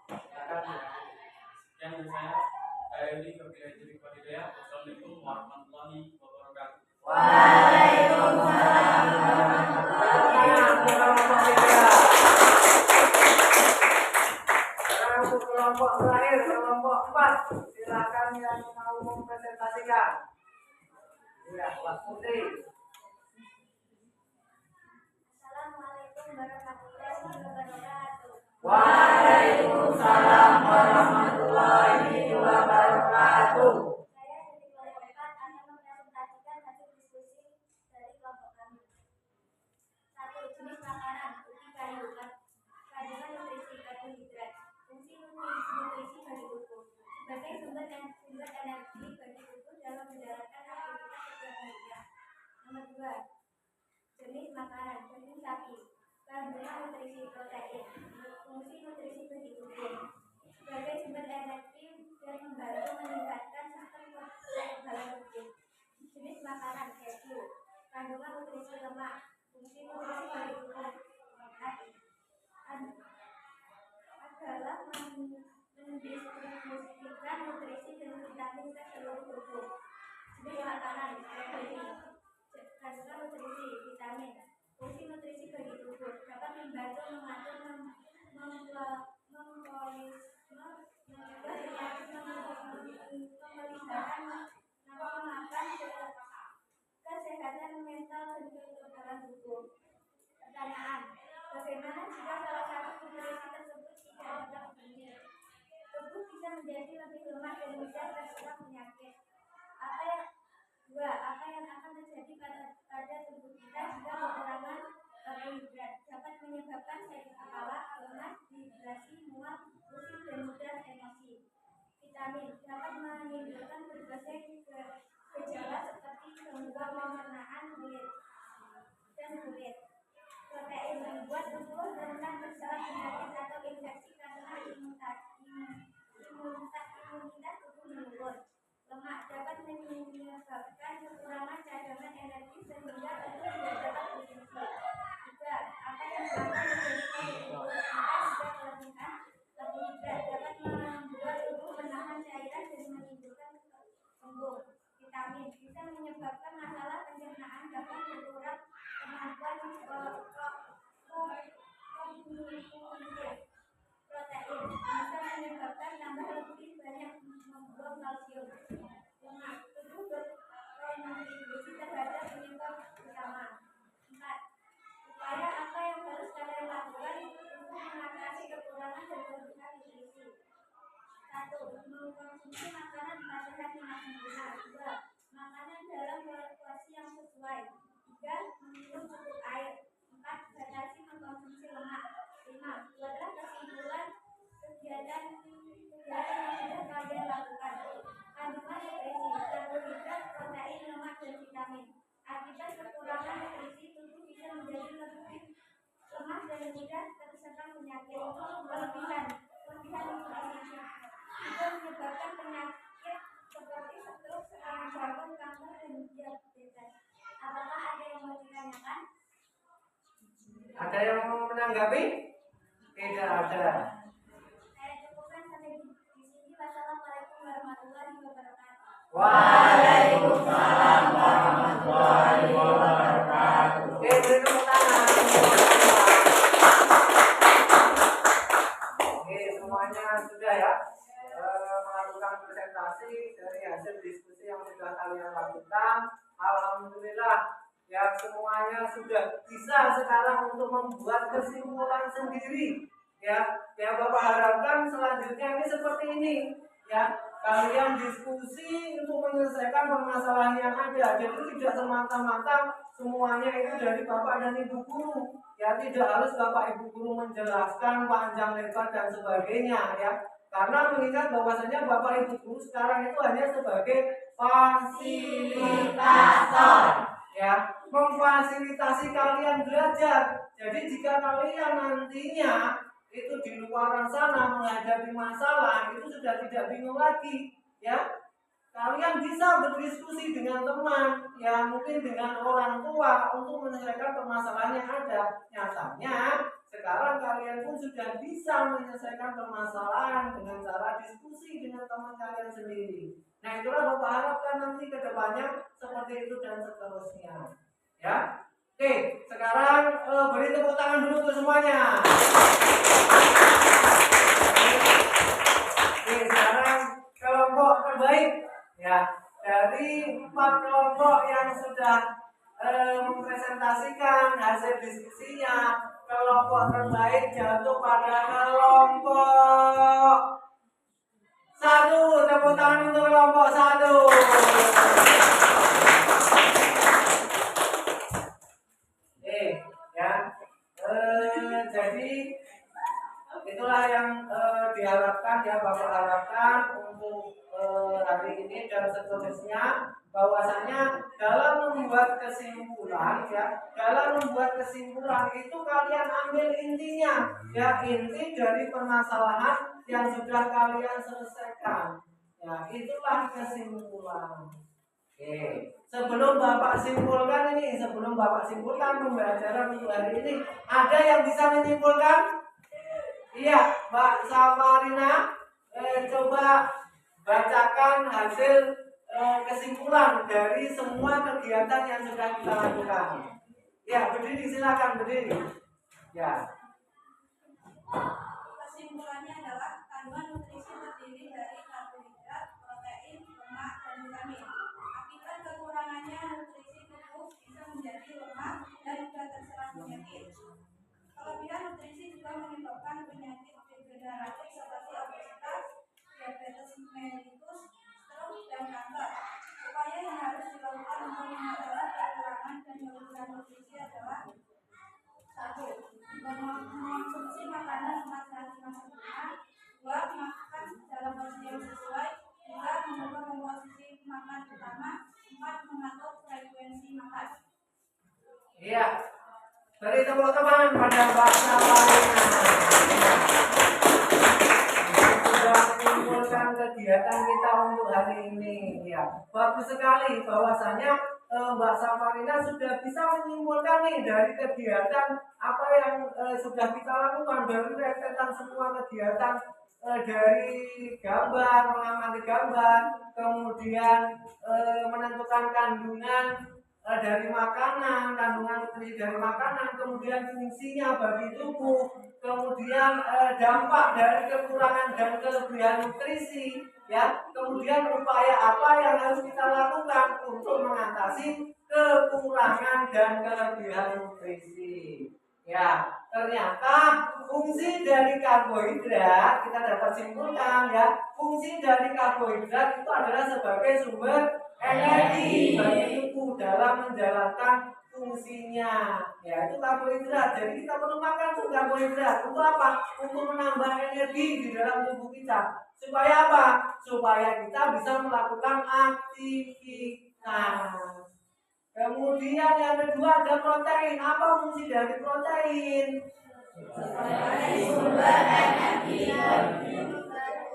Sekian dari saya. Ini wabillahi taufiq wal hidayah. Wassalamualaikum warahmatullahi wabarakatuh. Waalaikumsalam warahmatullahi wabarakatuh. Untuk kelompok terakhir, kelompok 4, silakan yang mau mempresentasikan. Ya, Pak Putri. Assalamualaikum warahmatullahi wabarakatuh. Waalaikumsalam warahmatullahi wabarakatuh. Saya dari kelompok 4 akan mempresentasikan hasil diskusi dari kelompok kami. 1. Jenis makanan ubi kayu, kandungan nutrisi karbohidrat, fungsi nutrisi bagi tubuh sebagai sumber energi bagi tubuh dalam menjalankan aktivitas setiap harinya. Nomor 2. Jenis makanan daging sapi, kandungan nutrisi protein, fungsi nutrisi bagi tubuh sebagai sumber energi dan membantu meningkatkan sistem kekebalan tubuh. Jenis makanan keju, kandungan nutrisi lemak, fungsi nutrisi bagi tubuh adalah mendistribusikan nutrisi dan vitamin ke seluruh tubuh. Jenis makanan strawberry, kandungan nutrisi vitamin, fungsi nutrisi bagi tubuh dapat membantu mengatur kesehatan mental dan kekebalan tubuh. Pertanyaan, bagaimana jika salah satu nutrisi tersebut tidak dapat dipenuhi? Tubuh bisa menjadi lebih lemah dan mudah terserang penyakit. Apa yang akan terjadi pada tubuh kita jika kekurangan karbohidrat? Dapat menyebabkan sakit kepala, lemas, dehidrasi, mual, pusing, dan mudah emosi. Vitamin dapat menimbulkan berbagai gejala seperti gangguan pencernaan dan kulit. Protein membuat tubuh rentan terserang penyakit atau infeksi karena imunitas tubuh menurun. Lemak dapat menyebabkan kekurangan cadangan energi sehingga tubuh Ada yang mau menanggapi? Tidak ada. Saya cukupkan sampai di sini. Wassalamualaikum warahmatullahi wabarakatuh. Waalaikumsalam warahmatullahi wabarakatuh. Oke, beri tepuk tangan. Oke, semuanya sudah ya melakukan presentasi dari hasil diskusi yang sudah kalian lakukan. Alhamdulillah ya, semuanya sudah bisa sekarang untuk membuat kesimpulan sendiri. Ya Bapak harapkan selanjutnya ini seperti ini. Ya, kalian diskusi untuk menyelesaikan permasalahan yang ada. Jadi tidak semata-mata semuanya itu dari Bapak dan Ibu guru. Ya, tidak harus Bapak Ibu guru menjelaskan panjang lebar dan sebagainya ya. Karena mengingat bahwasanya Bapak Ibu guru sekarang itu hanya sebagai fasilitator ya, memfasilitasi kalian belajar. Jadi jika kalian nantinya itu di luar sana menghadapi masalah itu sudah tidak bingung lagi ya. Kalian bisa berdiskusi dengan teman ya, mungkin dengan orang tua untuk menyelesaikan permasalahan yang ada. Nyatanya sekarang kalian pun sudah bisa menyelesaikan permasalahan dengan cara diskusi dengan teman kalian sendiri. Nah, itulah Bapak harapkan nanti ke depannya seperti itu dan seterusnya ya. Oke, sekarang beri tepuk tangan dulu untuk semuanya. Oke, sekarang kelompok terbaik ya, dari 4 kelompok yang sudah mempresentasikan hasil diskusinya, kelompok terbaik jatuh pada kelompok 1. Tepuk tangan untuk kelompok 1. Jadi itulah yang diharapkan ya, Bapak harapkan untuk hari ini dan seterusnya, bahwasanya dalam membuat kesimpulan ya, dalam membuat kesimpulan itu kalian ambil intinya ya, inti dari permasalahan yang sudah kalian selesaikan ya, itulah kesimpulan. Oke, sebelum Bapak simpulkan pembelajaran untuk hari ini, ada yang bisa menyimpulkan? Iya, Mbak Samarina, coba bacakan hasil kesimpulan dari semua kegiatan yang sudah kita lakukan. Ya, berdiri, silakan berdiri. Ya. Kesimpulannya adalah kandungan nutrisi terdiri dari karbohidrat, protein, lemak, dan vitamin. Akibat kekurangannya, nutrisi tubuh bisa menjadi lemah dan mudah terserang penyakit. Kelebihan nutrisi juga menyebabkan penyakit degeneratif seperti obesitas, diabetes mellitus, stroke, dan kanker. Upaya yang harus dilakukan untuk mengatasi kekurangan dan kelebihan nutrisi adalah: 1. Mengonsumsi makanan lemak dan sempurna. 2. Makan dalam porsi yang sesuai. 3. Mengubah komposisi makan utama. 4. Mengatur frekuensi makan. Iya. Beri tepuk tangan pada Mbak Samarina. Sudah menyimpulkan kegiatan kita untuk hari ini. Ya, bagus sekali bahwasanya Mbak Samarina sudah bisa menyimpulkan nih dari kegiatan apa yang sudah kita lakukan, dari rentetan semua kegiatan, dari gambar, mengamati gambar, kemudian menentukan kandungan dari makanan, kandungan nutrisi dari makanan, kemudian fungsinya bagi tubuh, kemudian dampak dari kekurangan dan kelebihan nutrisi, ya, kemudian upaya apa yang harus kita lakukan untuk mengatasi kekurangan dan kelebihan nutrisi. Ya, ternyata fungsi dari karbohidrat kita dapat simpulkan ya, fungsi dari karbohidrat itu adalah sebagai sumber energi bagi tubuh dalam menjalankan fungsinya. Ya, itu karbohidrat. Jadi kita perlu makan tuh karbohidrat. Untuk apa? Untuk menambah energi di dalam tubuh kita. Supaya apa? Supaya kita bisa melakukan aktivitas. Kemudian yang kedua ada protein. Apa fungsi dari protein? Sebagai sumber energi.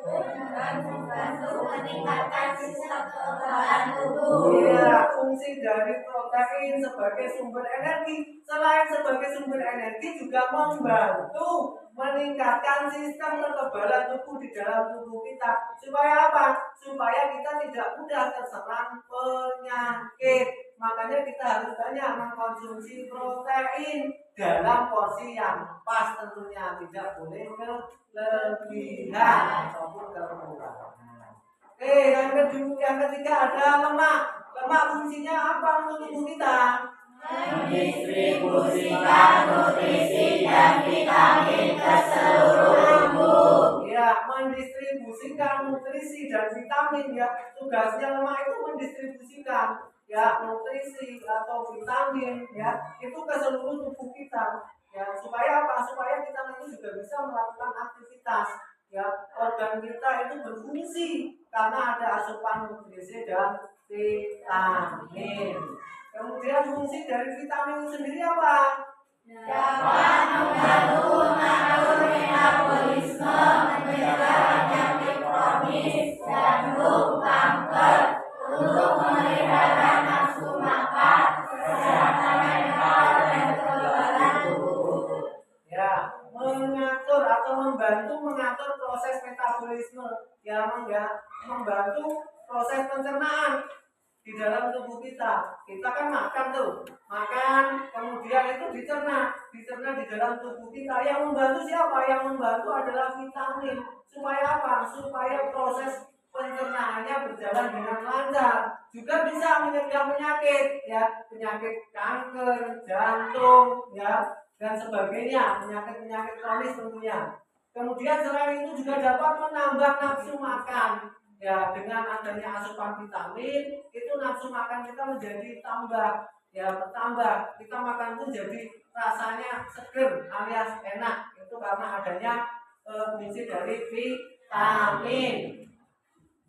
dan membantu meningkatkan sistem kekebalan tubuh. Iya, fungsi dari protein sebagai sumber energi, selain sebagai sumber energi juga membantu meningkatkan sistem kekebalan tubuh di dalam tubuh kita. Supaya apa? Supaya kita tidak mudah terserang penyakit. Makanya kita harus banyak mengkonsumsi protein dalam porsi yang pas tentunya, tidak boleh kelebihan ataupun kekurangan. Yang ketiga ada lemak. Lemak fungsinya apa untuk tubuh kita? Mendistribusikan nutrisi dan vitamin ke seluruh tubuh. Ya, mendistribusikan nutrisi dan vitamin ya. Tugasnya lemak itu mendistribusikan ya nutrisi atau vitamin ya itu ke seluruh tubuh kita. Ya, supaya apa? Supaya kita nanti juga bisa melakukan aktivitas. Ya, organ kita itu berfungsi karena ada asupan nutrisi dan vitamin. Kemudian fungsi dari vitamin itu sendiri apa? Dapat membantu mengatur metabolisme, mencegah penyakit kronis, jantung, kanker, untuk memelihara nafsu makan, kesehatan mental, dan kekebalan tubuh. Ya, mengatur atau membantu mengatur proses metabolisme, ya membantu proses pencernaan di dalam tubuh kita. Kita kan makan makan, kemudian itu dicerna di dalam tubuh kita. Yang membantu siapa? Yang membantu adalah vitamin. Supaya apa? Supaya proses pencernaannya berjalan dengan lancar. Juga bisa mencegah penyakit, ya penyakit kanker, jantung, ya dan sebagainya, penyakit kronis tentunya. Kemudian selain itu juga dapat menambah nafsu makan. Ya, dengan adanya asupan vitamin, itu nafsu makan kita menjadi bertambah. Kita makan itu jadi rasanya seger alias enak. Itu karena adanya fungsi dari vitamin.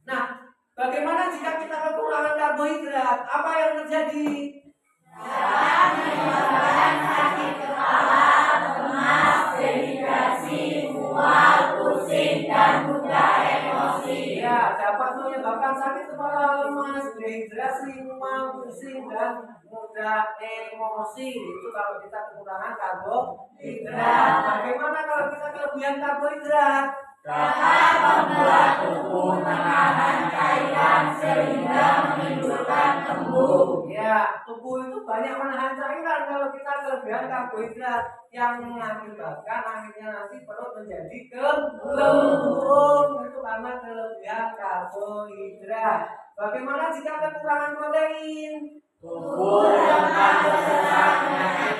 Nah, bagaimana jika kita kekurangan karbohidrat? Apa yang terjadi? Dapat menyebabkan sakit kepala, lemas, dehidrasi, mual, pusing, dan mudah emosi. Ya, dapat menyebabkan sakit kepala, lemas, dehidrasi, mual, pusing, dan mudah emosi. Itu kalau kita kekurangan karbohidrat. Bagaimana kalau kita kelebihan karbohidrat? Dapat membuat tubuh menahan cairan sehingga menimbulkan kembung. Ya, tubuh itu banyak menahan cairan kalau kita kelebihan karbohidrat yang mengakibatkan akhirnya nanti perut menjadi kembung. Itu karena kelebihan karbohidrat. Bagaimana jika kekurangan protein? Tubuh akan terserang penyakit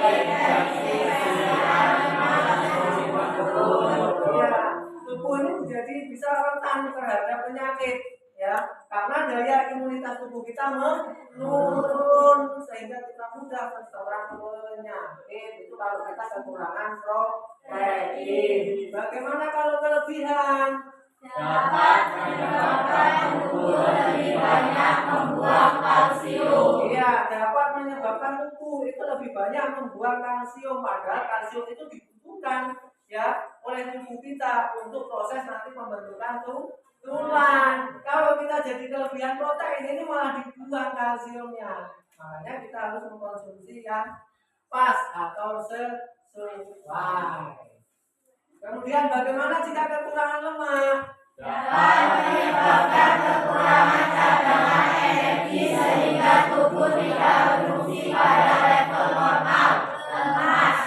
Tubuh ini jadi bisa rentan terhadap penyakit ya karena daya imunitas tubuh kita menurun sehingga kita mudah terserang penyakit. Itu kalau kita kekurangan protein. Bagaimana kalau kelebihan? dapat menyebabkan tubuh lebih banyak membuang kalsium. Iya, dapat menyebabkan tubuh itu lebih banyak membuang kalsium, padahal kalsium itu dibutuhkan ya oleh tubuh kita untuk proses nanti pembentukan tulang. Kalau kita jadi kelebihan protein ini malah dibuang kalsiumnya. Makanya kita harus mengkonsumsi yang pas atau sesuai. Kemudian bagaimana jika kekurangan lemak? Dapat menyebabkan kekurangan cadangan energi sehingga tubuh tidak berfungsi pada level normal, lemas.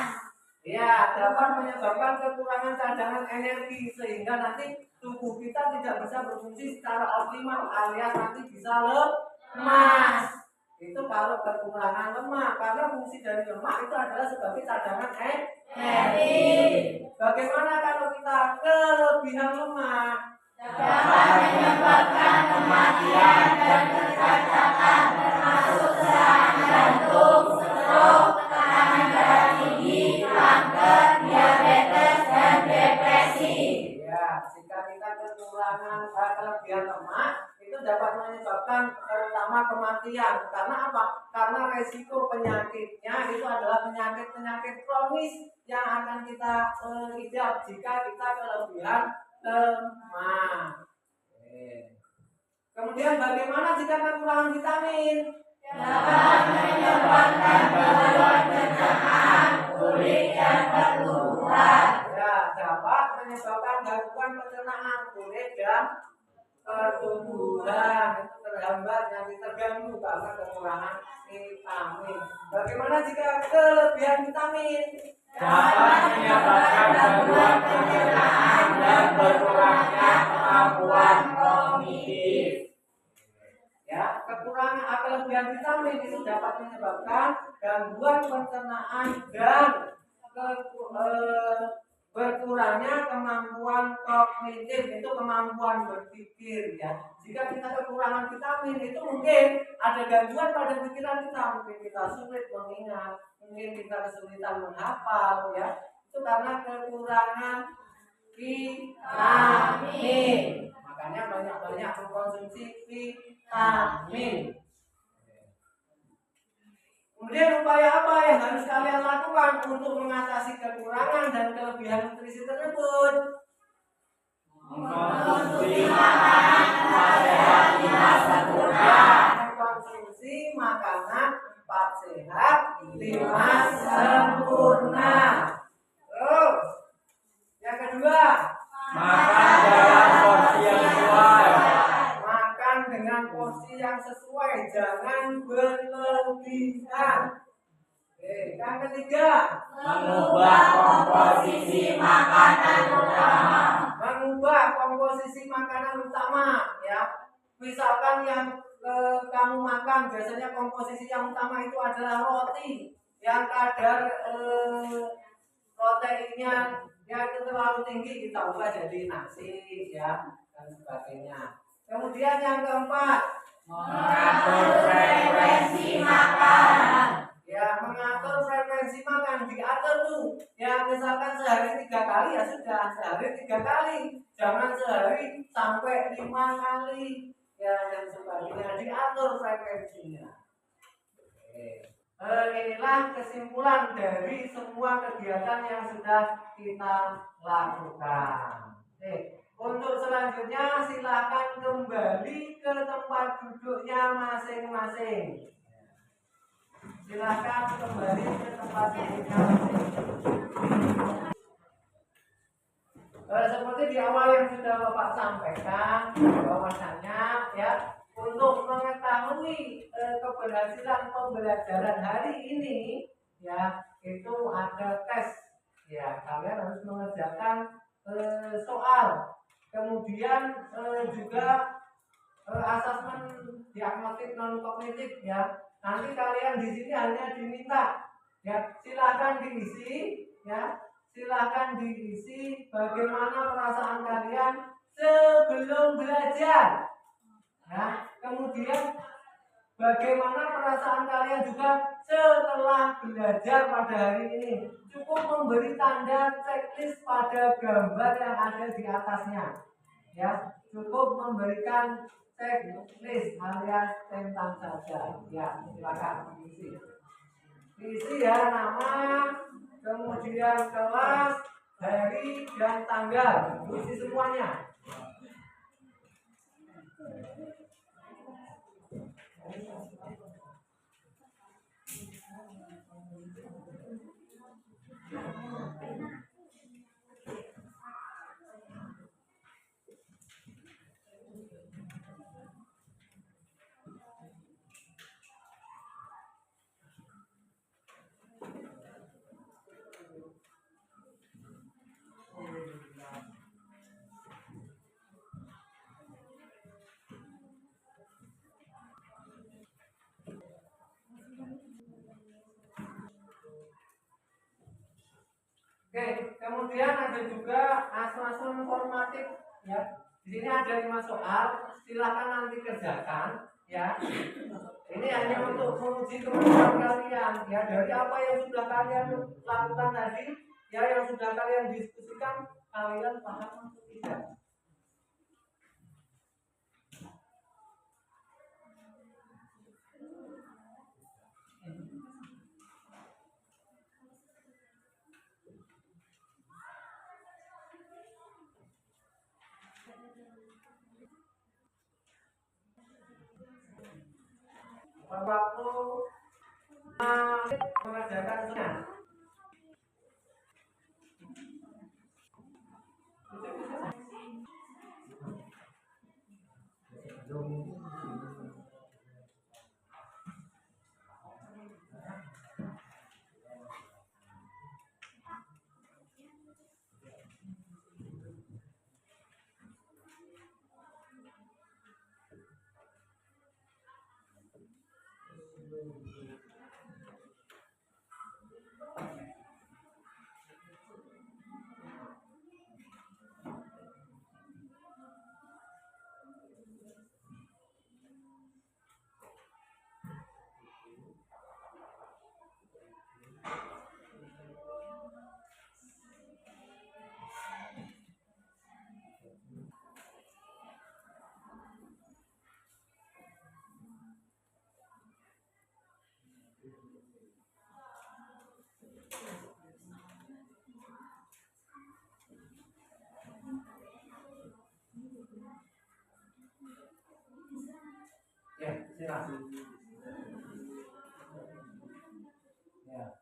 Ya, dapat menyebabkan kekurangan cadangan energi sehingga nanti tubuh kita tidak bisa berfungsi secara optimal alias nanti bisa lemas. Itu kalau kekurangan lemak, karena fungsi dari lemak itu adalah sebagai cadangan energi. Bagaimana kalau kita kelebihan lemak? Dapat menyebabkan kematian dan kecacatan termasuk serangan jantung, stroke, tekanan darah tinggi, kanker, diabetes, dan depresi. Ya, jika kita kekurangan kelebihan lemak itu dapat menyebabkan terutama kematian. Karena apa? Karena resiko penyakitnya itu adalah penyakit kronis yang akan kita idap jika kita kelebihan lemak. Kemudian bagaimana jika kekurangan vitamin? Dapat menyebabkan gangguan pencernaan, kulit dan pertumbuhan. Ya, dapat menyebabkan gangguan pencernaan, kulit dan pertumbuhan. Itu terhambat, nanti terganggu karena kekurangan vitamin. Bagaimana jika kelebihan vitamin? Dapat menyebabkan gangguan pencernaan dan berkurangnya kemampuan kognitif. Ya, kekurangan kelebihan vitamin itu dapat menyebabkan gangguan pencernaan dan berkurangnya kemampuan kognitif, itu kemampuan berpikir ya. Jika kita kekurangan vitamin itu mungkin ada gangguan pada pikiran kita, mungkin kita sulit mengingat, mungkin kita kesulitan menghafal ya. Itu karena kekurangan vitamin. Makanya banyak-banyak mengkonsumsi vitamin. Kemudian upaya apa yang harus kalian lakukan untuk mengatasi kekurangan dan kelebihan nutrisi tersebut? Mengkonsumsi makanan sehat 5 sempurna. Mengkonsumsi makanan 4 sehat 5 sempurna. Terus yang kedua, Makan dalam porsi yang sesuai. makan dengan porsi yang sesuai, jangan berlebihan. Yang ketiga, Mengubah komposisi makanan utama. mengubah komposisi makanan utama ya. Misalkan yang kamu makan biasanya komposisi yang utama itu adalah roti yang kadar proteinnya ya itu terlalu tinggi, kita ubah jadi nasi ya dan sebagainya. Kemudian yang keempat, Mengatur frekuensi makan. ya mengatur frekuensi makan, diatur tuh ya, misalkan sehari 3 kali ya sudah sehari 3 kali, jangan sehari sampai 5 kali ya dan sebagainya, diatur frekuensinya. Inilah kesimpulan dari semua kegiatan yang sudah kita lakukan. Untuk selanjutnya silakan kembali ke tempat duduknya masing-masing. Silakan kembali ke tempat duduknya masing-masing. Seperti di awal yang sudah Bapak sampaikan, bahwasannya ya untuk mengetahui keberhasilan pembelajaran hari ini ya itu ada tes ya, kalian harus mengerjakan soal, kemudian juga asesmen diagnostik non kognitif ya. Nanti kalian di sini hanya diminta ya silakan diisi ya, silakan diisi bagaimana perasaan kalian sebelum belajar. Nah, kemudian bagaimana perasaan kalian juga setelah belajar pada hari ini. Cukup memberi tanda checklist pada gambar yang ada di atasnya. Ya, cukup memberikan checklist alias tentang saja. Ya, silakan isi. Isi ya nama, kemudian kelas, hari dan tanggal. Isi semuanya. Oke, kemudian ada juga asesmen formatif ya. Di sini ada 5 soal, silakan nanti kerjakan ya. Ini hanya untuk menguji kemampuan kalian ya, dari apa yang sudah kalian lakukan tadi ya, yang sudah kalian diskusikan, kalian paham atau tidak? Waktu mengerjakan sunnah. Ya, silakan. Ya.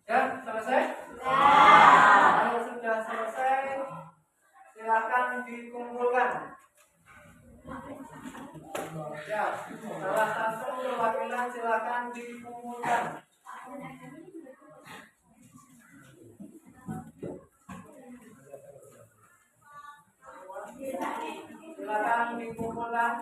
Ya, selesai? Kalau sudah selesai, silakan dikumpulkan. Ya, salah satu perwakilan silakan dikumpulkan. Silakan dikumpulkan.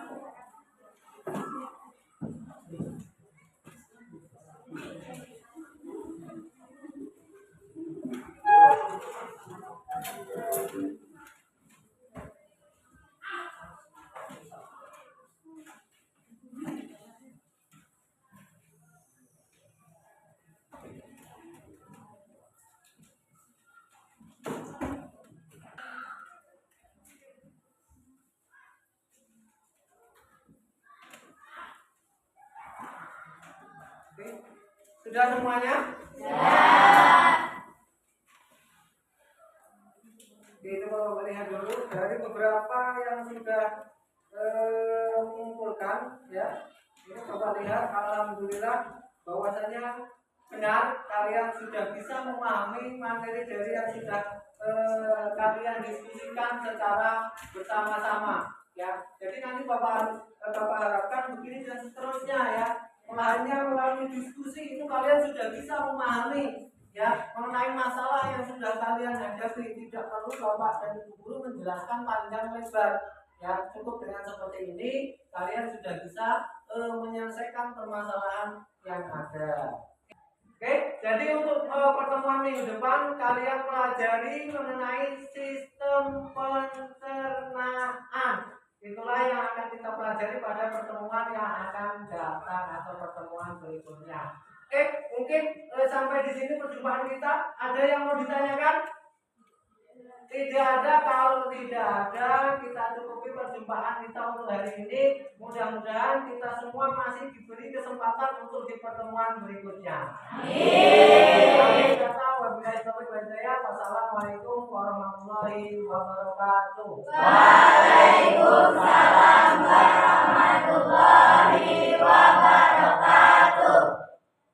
Oke. Sudah semuanya? Itu mau melihat dulu dari beberapa yang sudah mengumpulkan, ya. Ini coba lihat, alhamdulillah bahwasanya benar kalian sudah bisa memahami materi dari yang sudah kalian diskusikan secara bersama-sama, ya. Jadi nanti Bapak harapkan begini dan seterusnya, ya. Hanya melalui diskusi itu kalian sudah bisa memahami, ya, mengenai masalah yang sudah kalian hadapi. Tidak perlu Bapak dan Ibu guru menjelaskan panjang lebar, ya. Cukup dengan seperti ini kalian sudah bisa menyelesaikan permasalahan yang ada. Oke, jadi untuk pertemuan minggu depan kalian pelajari mengenai sistem pencernaan. Itulah yang akan kita pelajari. pelajari pada pertemuan yang akan datang atau pertemuan berikutnya. Mungkin sampai di sini perjumpaan kita. Ada yang mau ditanyakan? Tidak ada. Kalau tidak ada, kita cukupi perjumpaan kita untuk hari ini. Mudah-mudahan kita semua masih diberi kesempatan untuk di pertemuan berikutnya. Amin. Wassalamualaikum warahmatullahi wabarakatuh.